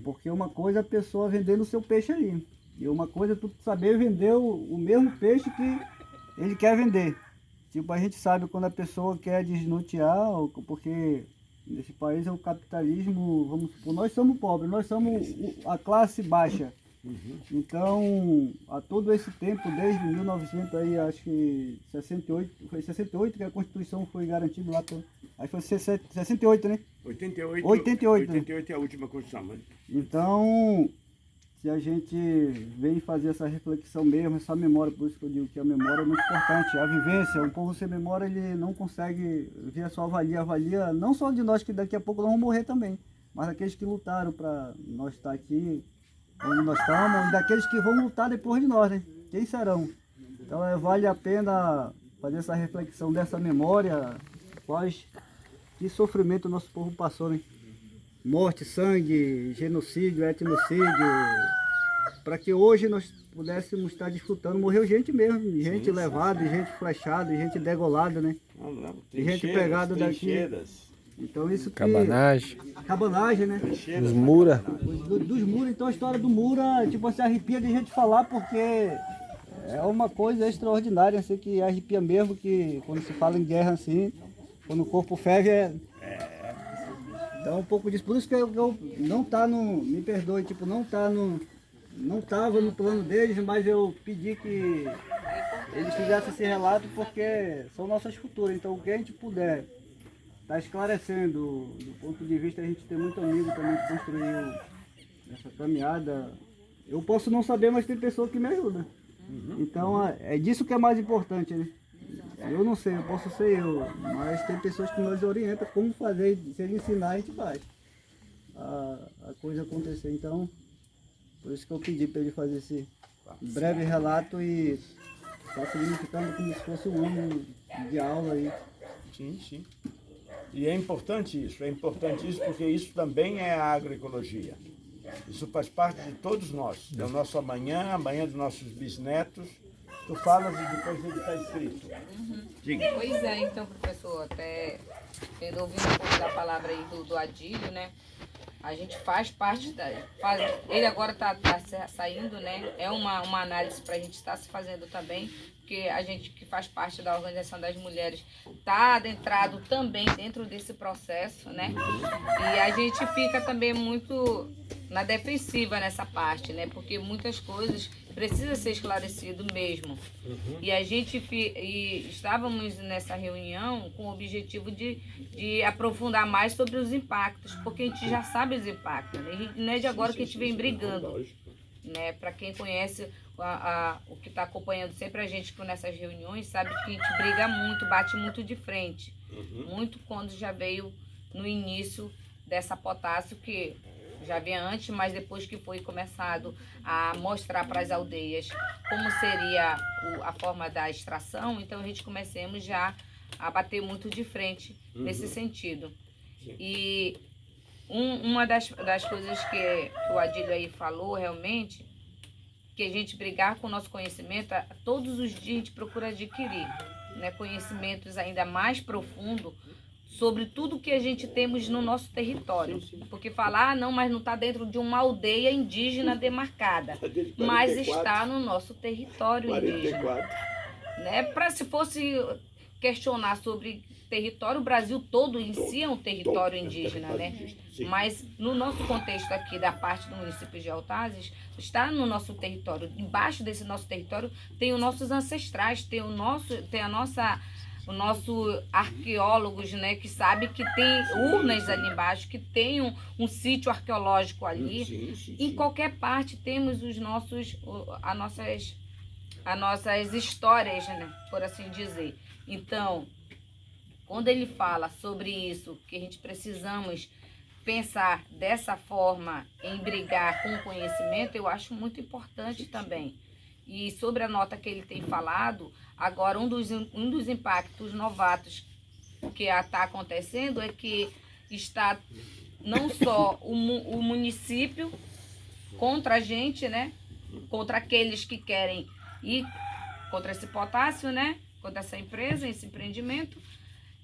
F: Porque uma coisa é a pessoa vendendo o seu peixe ali, e uma coisa é tu saber vender o mesmo peixe que ele quer vender. Tipo, a gente sabe quando a pessoa quer desnortear, porque nesse país é o capitalismo, vamos supor, nós somos pobres, nós somos a classe baixa. Então, há todo esse tempo, desde 1900, aí, acho que 68, foi 68 que a Constituição foi garantida lá, aí foi 68, né?
A: 88 é a última Constituição. Mas...
F: Então, se a gente vem fazer essa reflexão mesmo, essa memória, por isso que eu digo que a memória é muito importante, a vivência, um povo sem memória, ele não consegue ver, só avalia não só de nós que daqui a pouco nós vamos morrer também, mas daqueles que lutaram para nós estar aqui, onde nós estamos, e daqueles que vão lutar depois de nós, né? Quem serão? Então vale a pena fazer essa reflexão dessa memória, que sofrimento o nosso povo passou, né? Morte, sangue, genocídio, etnocídio, para que hoje nós pudéssemos estar desfrutando. Morreu gente mesmo, gente levada, gente flechada, gente degolada, né? E gente pegada daqui. Então isso que...
C: Cabanagem,
F: A cabanagem, né?
C: os mura.
F: Dos muros, então a história do mura, tipo, se arrepia de gente falar, porque é uma coisa extraordinária, assim, que arrepia mesmo, que quando se fala em guerra assim, quando o corpo ferve, dá um pouco disso. Por isso que eu não tá no, me perdoe, tipo, não tava no plano deles, mas eu pedi que eles fizessem esse relato, porque são nossas futuras, então o que a gente puder tá esclarecendo, do ponto de vista, a gente tem muito amigo também que construiu essa caminhada. Eu posso não saber, mas tem pessoa que me ajuda. Então é disso que é mais importante, né? Eu não sei, eu posso ser eu, mas tem pessoas que nos orientam como fazer, se ele ensinar, a gente faz a coisa acontecer. Então, por isso que eu pedi para ele fazer esse breve relato e só significando como se fosse um ano de aula aí.
A: Sim, sim. E é importante isso porque isso também é a agroecologia. Isso faz parte de todos nós. É o nosso amanhã dos nossos bisnetos. Tu falas e depois ele está escrito. Diga.
D: Pois é, então, professor, até tendo ouvido um pouco da palavra aí do Adílio, né? A gente faz parte da... ele agora está saindo, né? É uma análise para a gente estar se fazendo também, porque a gente que faz parte da Organização das Mulheres está adentrado também dentro desse processo, né? E a gente fica também muito na defensiva nessa parte, né? Porque muitas coisas precisam ser esclarecidas mesmo. E a gente estávamos nessa reunião com o objetivo de aprofundar mais sobre os impactos, porque a gente já sabe os impactos, né? Não é de agora que a gente vem brigando, né? Para quem conhece o que está acompanhando sempre a gente nessas reuniões, sabe que a gente briga muito, bate muito de frente. Muito quando já veio no início dessa potássio, que já vinha antes, mas depois que foi começado a mostrar para as aldeias como seria a forma da extração, então a gente comecemos já a bater muito de frente nesse sentido. E uma das coisas que o Adílio aí falou realmente, que a gente brigar com o nosso conhecimento, todos os dias a gente procura adquirir, né, conhecimentos ainda mais profundos sobre tudo que a gente temos no nosso território. Porque falar, não, mas não está dentro de uma aldeia indígena demarcada, mas está no nosso território indígena. Né? Se fosse questionar sobre território, o Brasil todo em si é um território indígena, né? Mas no nosso contexto aqui da parte do município de Altazes, está no nosso território. Embaixo desse nosso território tem os nossos ancestrais, tem os nossos arqueólogos, né, que sabe que tem urnas ali embaixo, que tem um sítio arqueológico ali. Em qualquer parte temos as nossas histórias, né, por assim dizer. Então, quando ele fala sobre isso, que a gente precisamos pensar dessa forma em brigar com o conhecimento, eu acho muito importante também. E sobre a nota que ele tem falado, agora um dos impactos novatos que está acontecendo é que está não só o município contra a gente, né? Contra aqueles que querem ir contra esse potássio, né? Contra essa empresa, esse empreendimento,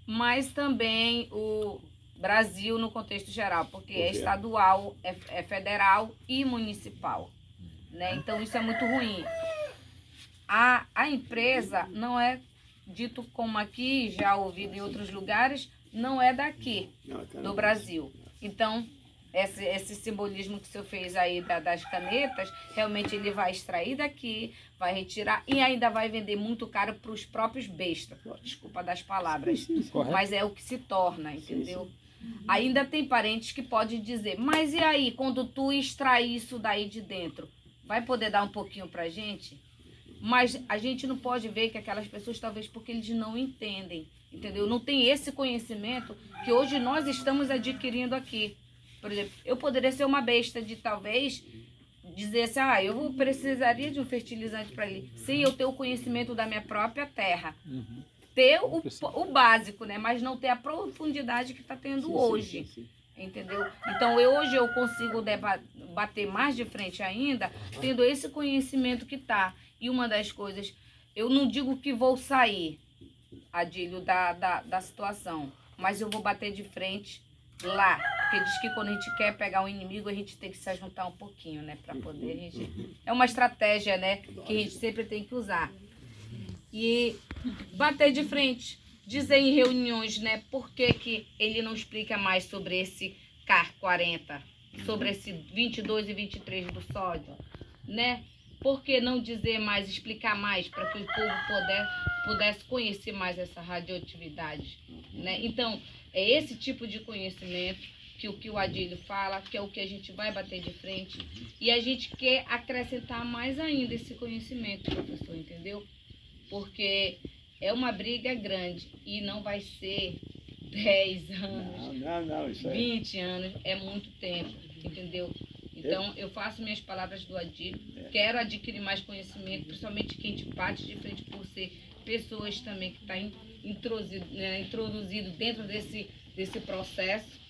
D: mas também o Brasil no contexto geral, porque é estadual, é federal e municipal, né? Então isso é muito ruim. A empresa não é dito como aqui, já ouvido em outros lugares, não é daqui, do Brasil. Então, esse simbolismo que o senhor fez aí das canetas, realmente ele vai extrair daqui, vai retirar e ainda vai vender muito caro para os próprios bestas. Desculpa das palavras, mas é o que se torna, entendeu? Ainda tem parentes que podem dizer, mas e aí, quando tu extrair isso daí de dentro, vai poder dar um pouquinho pra gente? Mas a gente não pode ver que aquelas pessoas, talvez porque eles não entendem, entendeu? Não tem esse conhecimento que hoje nós estamos adquirindo aqui. Por exemplo, eu poderia ser uma besta de talvez dizer assim, eu precisaria de um fertilizante para ele, sem eu ter o conhecimento da minha própria terra. Ter o básico, né? Mas não ter a profundidade que está tendo hoje. Entendeu? Então hoje eu consigo bater mais de frente ainda, tendo esse conhecimento que está. E uma das coisas, eu não digo que vou sair, Adílio, da situação, mas eu vou bater de frente lá. Porque diz que quando a gente quer pegar um inimigo, a gente tem que se ajuntar um pouquinho, né? Para poder a gente... É uma estratégia, né? Que a gente sempre tem que usar. E bater de frente, dizer em reuniões, né? Por que que ele não explica mais sobre esse CAR 40, sobre esse 22 e 23 do sódio, né? Por que não dizer mais, explicar mais, para que o povo pudesse conhecer mais essa radioatividade, né? Então, é esse tipo de conhecimento que o Adílio fala, que é o que a gente vai bater de frente, e a gente quer acrescentar mais ainda esse conhecimento, professor, entendeu? Porque é uma briga grande e não vai ser 10 anos,
A: Isso aí.
D: 20 anos, é muito tempo, entendeu? Então, eu faço minhas palavras do Adílio, quero adquirir mais conhecimento, principalmente quem te bate de frente por ser pessoas também que estão introduzido dentro desse processo.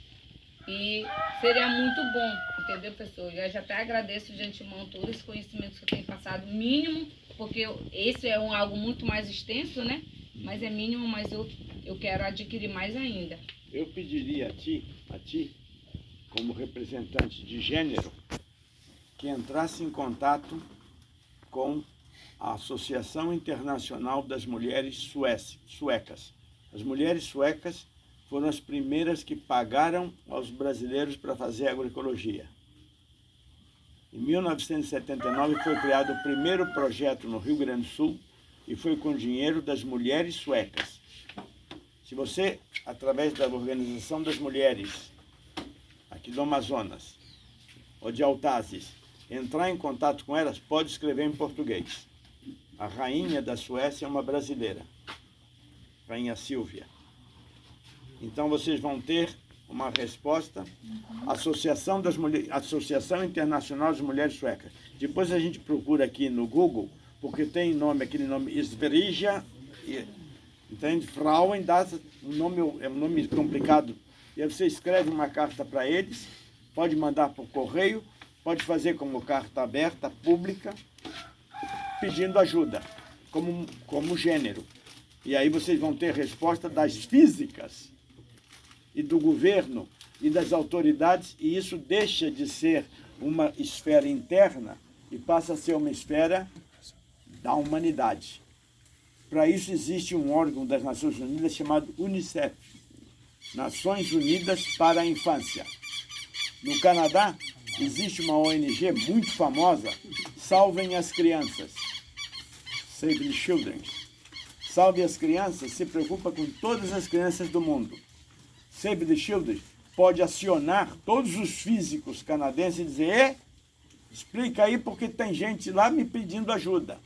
D: E seria muito bom, entendeu, professor? Eu já até agradeço de antemão todo esse conhecimento que eu tenho passado, mínimo, porque esse é algo muito mais extenso, né? Mas é mínimo, mas eu quero adquirir mais ainda.
A: Eu pediria a ti, como representante de gênero, que entrasse em contato com a Associação Internacional das Mulheres Suecas. As mulheres suecas foram as primeiras que pagaram aos brasileiros para fazer agroecologia. Em 1979 foi criado o primeiro projeto no Rio Grande do Sul e foi com dinheiro das mulheres suecas. Se você, através da Organização das Mulheres aqui do Amazonas, ou de Altazes, entrar em contato com elas, pode escrever em português. A rainha da Suécia é uma brasileira, Rainha Silvia. Então vocês vão ter uma resposta, Associação Internacional das Mulheres Suecas. Depois a gente procura aqui no Google, porque tem aquele nome Sverige, entende? Frauen, é um nome complicado. E aí você escreve uma carta para eles, pode mandar por correio, pode fazer como carta aberta, pública, pedindo ajuda, como gênero. E aí vocês vão ter resposta das físicas e do governo e das autoridades, e isso deixa de ser uma esfera interna e passa a ser uma esfera da humanidade. Para isso existe um órgão das Nações Unidas chamado UNICEF, Nações Unidas para a Infância. No Canadá existe uma ONG muito famosa, Salvem as Crianças, Save the Children. Salve as Crianças se preocupa com todas as crianças do mundo. Save the Children pode acionar todos os físicos canadenses e dizer: explica aí porque tem gente lá me pedindo ajuda.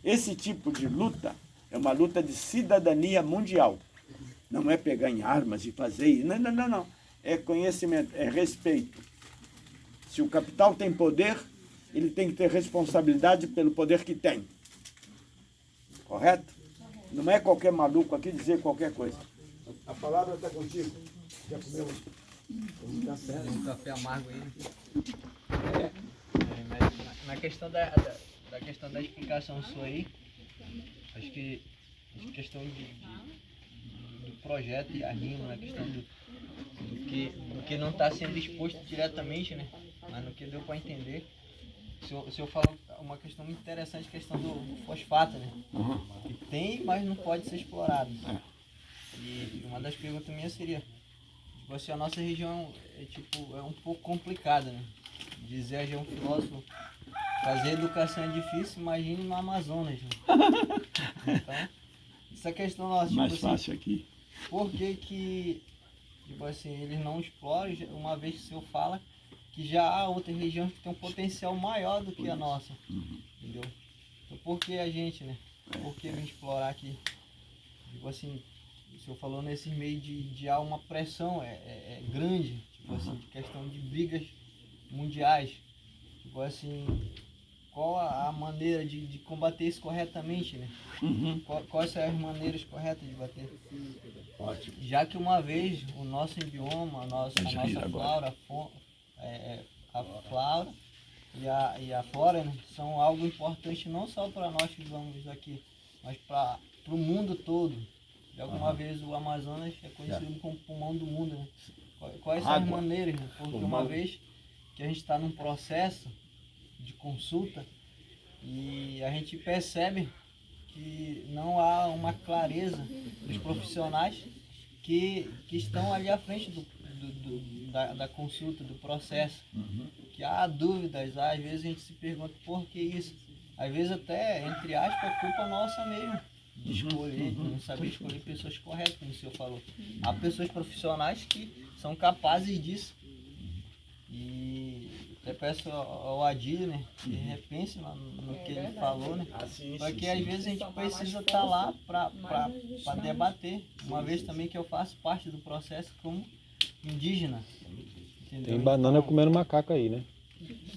A: Esse tipo de luta é uma luta de cidadania mundial. Não é pegar em armas e fazer isso. Não. É conhecimento, é respeito. Se o capital tem poder, ele tem que ter responsabilidade pelo poder que tem. Correto? Não é qualquer maluco aqui dizer qualquer coisa. A palavra está contigo. Já comeu um
B: café amargo aí. Na questão da questão da explicação sua aí, acho que a questão do projeto e a rima, na questão do que não está sendo exposto diretamente, né? Mas no que deu para entender, o senhor falou uma questão muito interessante, a questão do fosfato, né? Que tem, mas não pode ser explorado. E uma das perguntas minhas seria, tipo assim, a nossa região é um pouco complicada, né? Dizer a um filósofo, fazer educação é difícil, imagine no Amazonas. Né? Então, essa questão nossa, tipo
A: mais
B: assim,
A: fácil aqui.
B: Por que tipo assim, eles não exploram, uma vez que o senhor fala que já há outras regiões que têm um potencial maior do que a nossa, entendeu? Então por que a gente, né? Por que não explorar aqui? Tipo assim, o senhor falou nesse meio de há uma pressão grande, tipo assim, de questão de brigas mundiais. Tipo assim, qual a maneira de combater isso corretamente, né? Quais são as maneiras corretas de bater?
A: Ótimo.
B: Já que uma vez o nosso idioma, a nossa flora, a flora e a flora, né, são algo importante não só para nós que vamos aqui, mas para o mundo todo.
G: de alguma vez o Amazonas é conhecido como pulmão do mundo, né? Quais são as maneiras, né? Porque uma vez que a gente está num processo de consulta e a gente percebe que não há uma clareza dos profissionais que estão ali à frente da consulta, do processo, que há dúvidas, às vezes a gente se pergunta por que isso, às vezes até, entre aspas, é culpa nossa mesmo, de escolher, de não saber escolher pessoas corretas, como o senhor falou. Há pessoas profissionais que são capazes disso, e até peço ao Adílio, né, que repense no que ele falou, né, porque às vezes a gente precisa estar lá para debater, uma vez também que eu faço parte do processo como indígena. Entendeu?
C: Tem banana
G: então,
C: comendo macaco aí, né?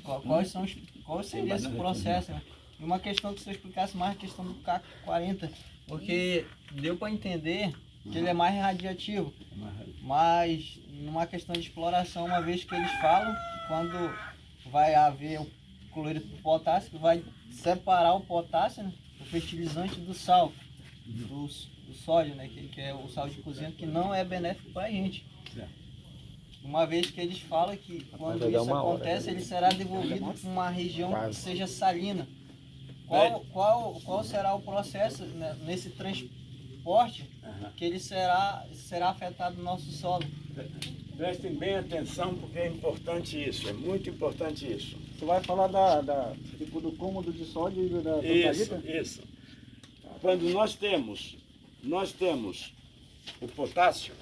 G: Qual seria esse processo, né? E uma questão que você explicasse mais a questão do CAC 40, porque deu para entender que ele é mais radiativo, mas numa questão de exploração, uma vez que eles falam que quando vai haver o cloreto de potássio, vai separar o potássio, né, o fertilizante do sal, do sódio, né, que é o sal de cozinha, que não é benéfico para a gente. Uma vez que eles falam que quando isso acontece, ele será devolvido para uma região que seja salina. Qual será o processo, né, nesse transporte que ele será afetado no nosso solo?
A: Prestem bem atenção porque é importante isso, é muito importante isso.
F: Você vai falar tipo, do cômodo de sódio e da
A: Isso. Quando nós temos o potássio,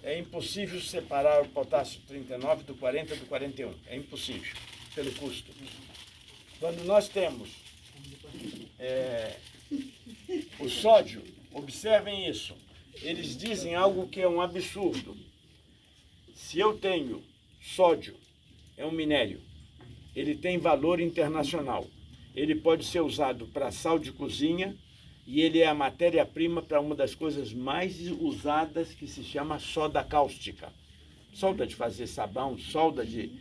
A: é impossível separar o potássio 39 do 40 do 41. É impossível, pelo custo. Quando nós temos o sódio, observem isso. Eles dizem algo que é um absurdo. Se eu tenho sódio, é um minério, ele tem valor internacional. Ele pode ser usado para sal de cozinha e ele é a matéria-prima para uma das coisas mais usadas que se chama soda cáustica. Solda de fazer sabão, solda de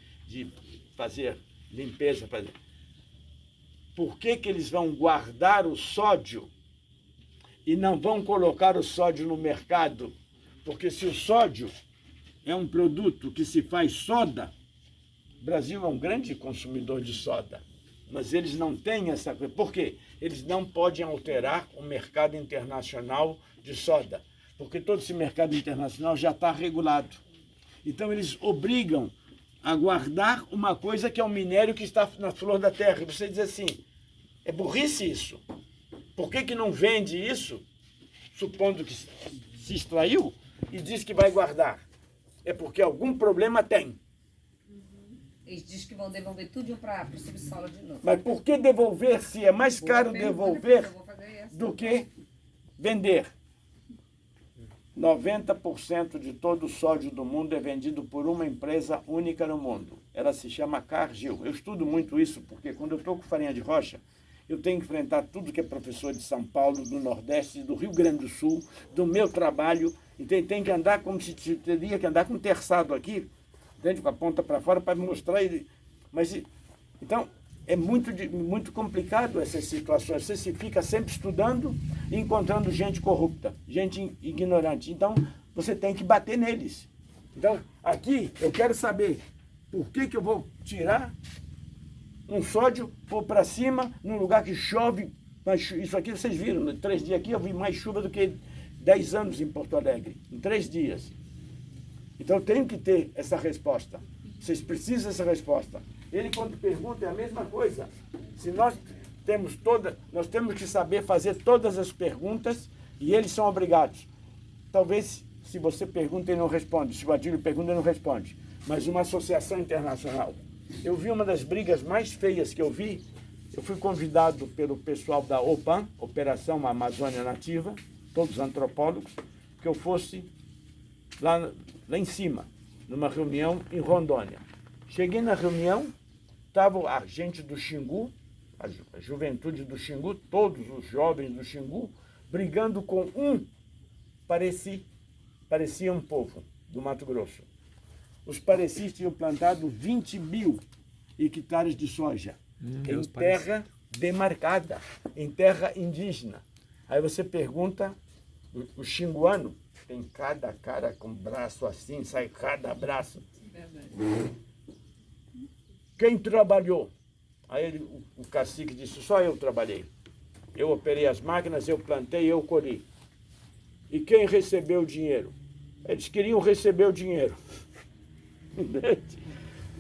A: fazer limpeza. Por que eles vão guardar o sódio e não vão colocar o sódio no mercado? Porque se o sódio é um produto que se faz soda, o Brasil é um grande consumidor de soda, mas eles não têm essa coisa. Por quê? Eles não podem alterar o mercado internacional de soda, porque todo esse mercado internacional já está regulado. Então eles obrigam a guardar uma coisa que é um minério que está na flor da terra. E você diz assim, é burrice isso. Por que não vende isso, supondo que se extraiu, e diz que vai guardar? É porque algum problema tem.
D: Eles dizem que vão devolver tudo para o subsolo de novo.
A: Mas por que devolver se é mais caro devolver do que vender? 90% de todo o sódio do mundo é vendido por uma empresa única no mundo. Ela se chama Cargill. Eu estudo muito isso porque quando eu estou com farinha de rocha, eu tenho que enfrentar tudo que é professor de São Paulo, do Nordeste, do Rio Grande do Sul, do meu trabalho. Então tem que andar como se teria que andar com um terçado aqui, dentro com a ponta para fora, para mostrar ele. Mas, então, é muito complicado essas situações. Você se fica sempre estudando e encontrando gente corrupta, gente ignorante. Então, você tem que bater neles. Então, aqui, eu quero saber por que eu vou tirar um sódio, pôr para cima, num lugar que chove. Mas isso aqui vocês viram, em 3 dias aqui eu vi mais chuva do que 10 anos em Porto Alegre, em 3 dias. Então eu tenho que ter essa resposta. Vocês precisam dessa resposta. Ele, quando pergunta, é a mesma coisa. Se nós temos que saber fazer todas as perguntas e eles são obrigados. Talvez, se você pergunta, ele não responde. Se o Adílio pergunta, ele não responde. Mas uma associação internacional. Eu vi uma das brigas mais feias que eu vi. Eu fui convidado pelo pessoal da OPAN, Operação Amazônia Nativa, todos antropólogos, que eu fosse lá em cima, numa reunião em Rondônia. Cheguei na reunião, estava a gente do Xingu, a juventude do Xingu, todos os jovens do Xingu, brigando com parecia um povo do Mato Grosso. Os parecis tinham plantado 20 mil hectares de soja em terra demarcada, em terra indígena. Aí você pergunta O xinguano tem cada cara com braço assim, sai cada braço. Quem trabalhou? Aí o cacique disse, só eu trabalhei. Eu operei as máquinas, eu plantei, eu colhi. E quem recebeu o dinheiro? Eles queriam receber o dinheiro.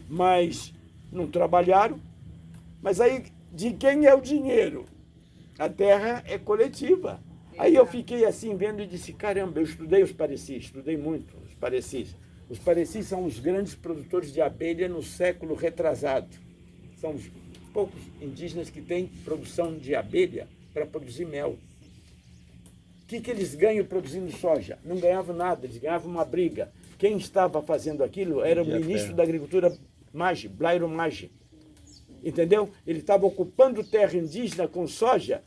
A: Mas não trabalharam. Mas aí, de quem é o dinheiro? A terra é coletiva. Aí eu fiquei assim vendo e disse, caramba, eu estudei os parecis, estudei muito os parecis. Os parecis são os grandes produtores de abelha no século retrasado. São os poucos indígenas que têm produção de abelha para produzir mel. O que eles ganham produzindo soja? Não ganhavam nada, eles ganhavam uma briga. Quem estava fazendo aquilo era o ministro da Agricultura Maggi, Blairo Maggi. Entendeu? Ele estava ocupando terra indígena com soja,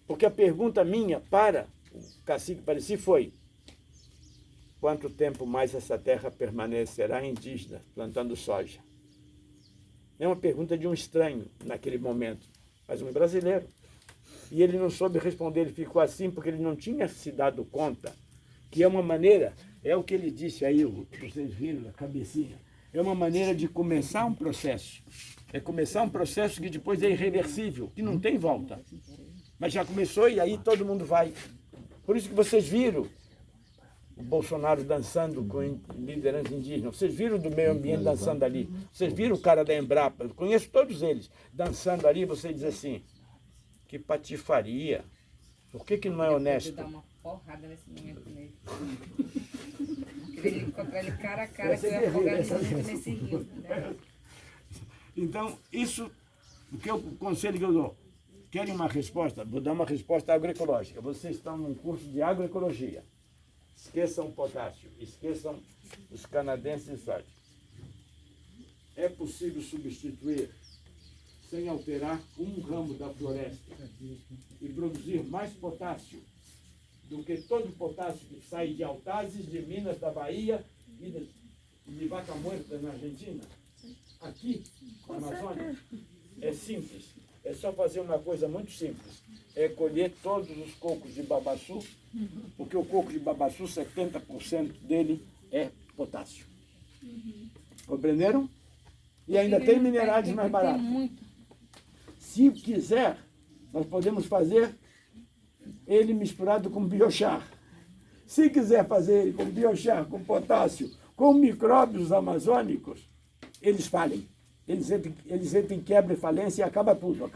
A: porque a pergunta minha para o cacique Pareci foi: quanto tempo mais essa terra permanecerá indígena plantando soja? É uma pergunta de um estranho naquele momento, mas um brasileiro. E ele não soube responder, ele ficou assim porque ele não tinha se dado conta que é uma maneira, é o que ele disse aí, vocês viram a cabecinha, é uma maneira de começar um processo. É começar um processo que depois é irreversível, que não tem volta. Mas já começou e aí todo mundo vai. Por isso que vocês viram o Bolsonaro dançando com liderança indígena. Vocês viram do meio ambiente dançando ali. Vocês viram o cara da Embrapa. Eu conheço todos eles dançando ali. Você diz assim, que patifaria. Por que não é honesto?
D: Eu dar uma porrada nesse momento nele. Queria encontrar ele cara a cara, que eu ia afogar nesse rio. Né?
A: Então, isso, o conselho que eu dou, querem uma resposta? Vou dar uma resposta agroecológica. Vocês estão num curso de agroecologia. Esqueçam o potássio, esqueçam os canadenses e soja. É possível substituir, sem alterar, um ramo da floresta e produzir mais potássio do que todo o potássio que sai de Altazes, de Minas, da Bahia e de Vaca Muerta na Argentina? Aqui, na Amazônia, é simples. É só fazer uma coisa muito simples. É colher todos os cocos de babaçu, porque o coco de babaçu, 70% dele é potássio. Compreenderam? E ainda tem minerais mais baratos. Se quiser, nós podemos fazer ele misturado com biochar. Se quiser fazer ele com biochar, com potássio, com micróbios amazônicos, eles falem. Eles entram em quebra e falência e acaba tudo.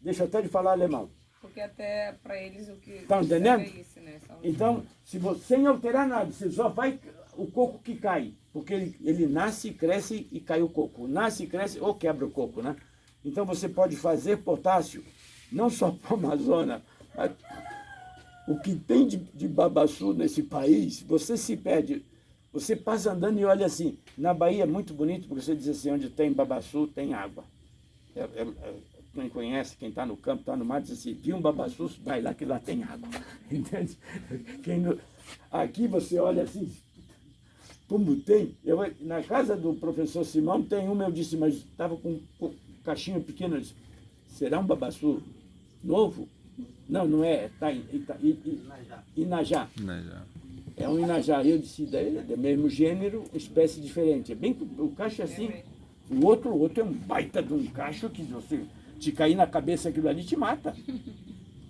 A: Deixa até de falar alemão.
D: Porque até para eles o que...
A: Estão entendendo?
D: É isso, né?
A: Então, se você, sem alterar nada, você só vai o coco que cai. Porque ele nasce, cresce e cai o coco. Nasce, cresce ou quebra o coco, né? Então você pode fazer potássio, não só para o Amazonas, mas o que tem de babaçu nesse país, você se perde. Você passa andando e olha assim, na Bahia é muito bonito, porque você diz assim, onde tem babaçu, tem água. Quem conhece, quem está no campo, está no mar, diz assim, viu um babaçu, vai lá que lá tem água. Entende? Aqui você olha assim, como tem. Na casa do professor Simão tem uma, eu disse, mas estava com um caixinho pequeno, eu disse, será um babaçu novo? Não, não é, está em Inajá. É um inajá, eu disse, é do mesmo gênero, espécie diferente. É bem o cacho é assim, o outro é um baita de um cacho que você te cair na cabeça aquilo ali te mata.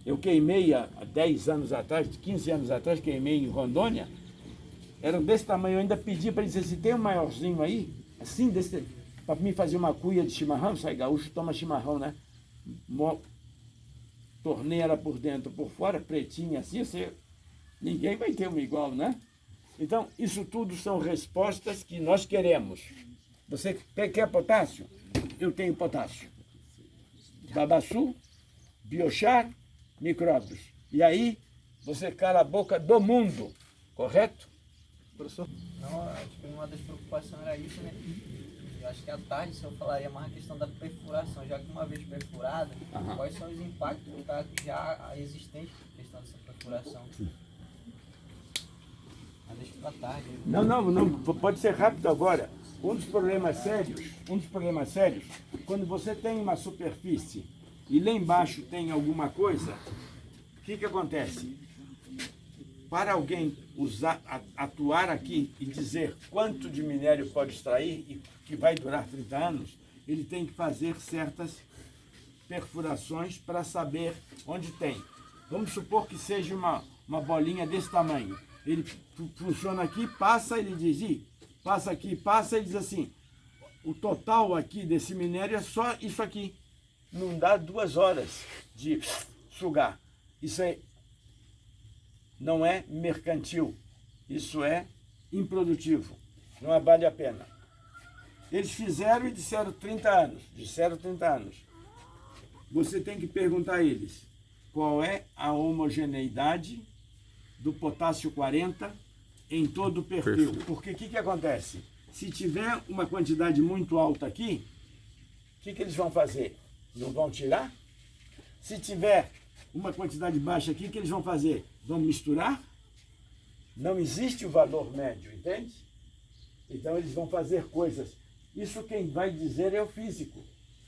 A: Eu queimei há 10 anos atrás, 15 anos atrás, queimei em Rondônia, eram desse tamanho, eu ainda pedi para ele dizer, se tem um maiorzinho aí, assim, para mim fazer uma cuia de chimarrão, sai gaúcho, toma chimarrão, né? Torneira por dentro, por fora, pretinha assim, ninguém vai ter uma igual, né? Então, isso tudo são respostas que nós queremos. Você quer potássio? Eu tenho potássio. Babaçu, biochar, micróbios. E aí, você cala a boca do mundo, correto?
G: Professor, não, acho que uma das preocupações era isso, né? Eu acho que à tarde o senhor falaria mais a questão da perfuração, já que uma vez perfurada, quais são os impactos já existentes na questão dessa perfuração? Mas deixa para tarde.
A: Não, pode ser rápido agora. Um dos problemas sérios, quando você tem uma superfície e lá embaixo tem alguma coisa, o que acontece? para alguém atuar aqui e dizer quanto de minério pode extrair e que vai durar 30 anos, ele tem que fazer certas perfurações para saber onde tem. Vamos supor que seja uma bolinha desse tamanho. Ele funciona aqui, passa, ele diz, passa aqui, passa, ele diz assim, o total aqui desse minério é só isso aqui. Não dá 2 horas de sugar. Isso não é mercantil. Isso é improdutivo. Não vale a pena. Eles fizeram e disseram 30 anos. Disseram 30 anos. Você tem que perguntar a eles qual é a homogeneidade do potássio 40 em todo o perfil. Porque o que acontece? Se tiver uma quantidade muito alta aqui, o que eles vão fazer? Não vão tirar? Se tiver uma quantidade baixa aqui, o que eles vão fazer? Vão misturar? Não existe o valor médio, entende? Então eles vão fazer coisas. Isso quem vai dizer é o físico.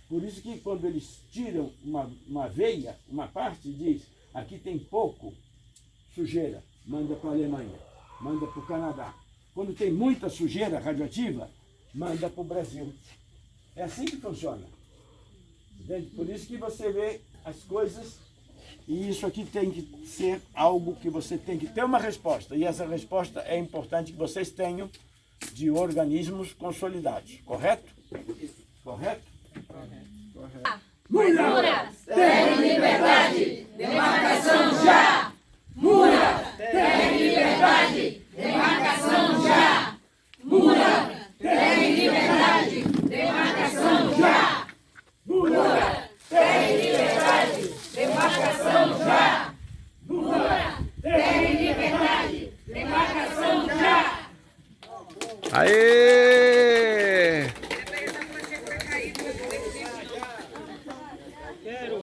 A: Por isso que quando eles tiram uma veia, uma parte, diz, aqui tem pouco sujeira, manda para a Alemanha, manda para o Canadá. Quando tem muita sujeira radioativa, manda para o Brasil. É assim que funciona. Entende? Por isso que você vê as coisas, e isso aqui tem que ser algo que você tem que ter uma resposta. E essa resposta é importante que vocês tenham de organismos consolidados. Correto? Correto?
D: Mulheres, terem liberdade, demarcação já!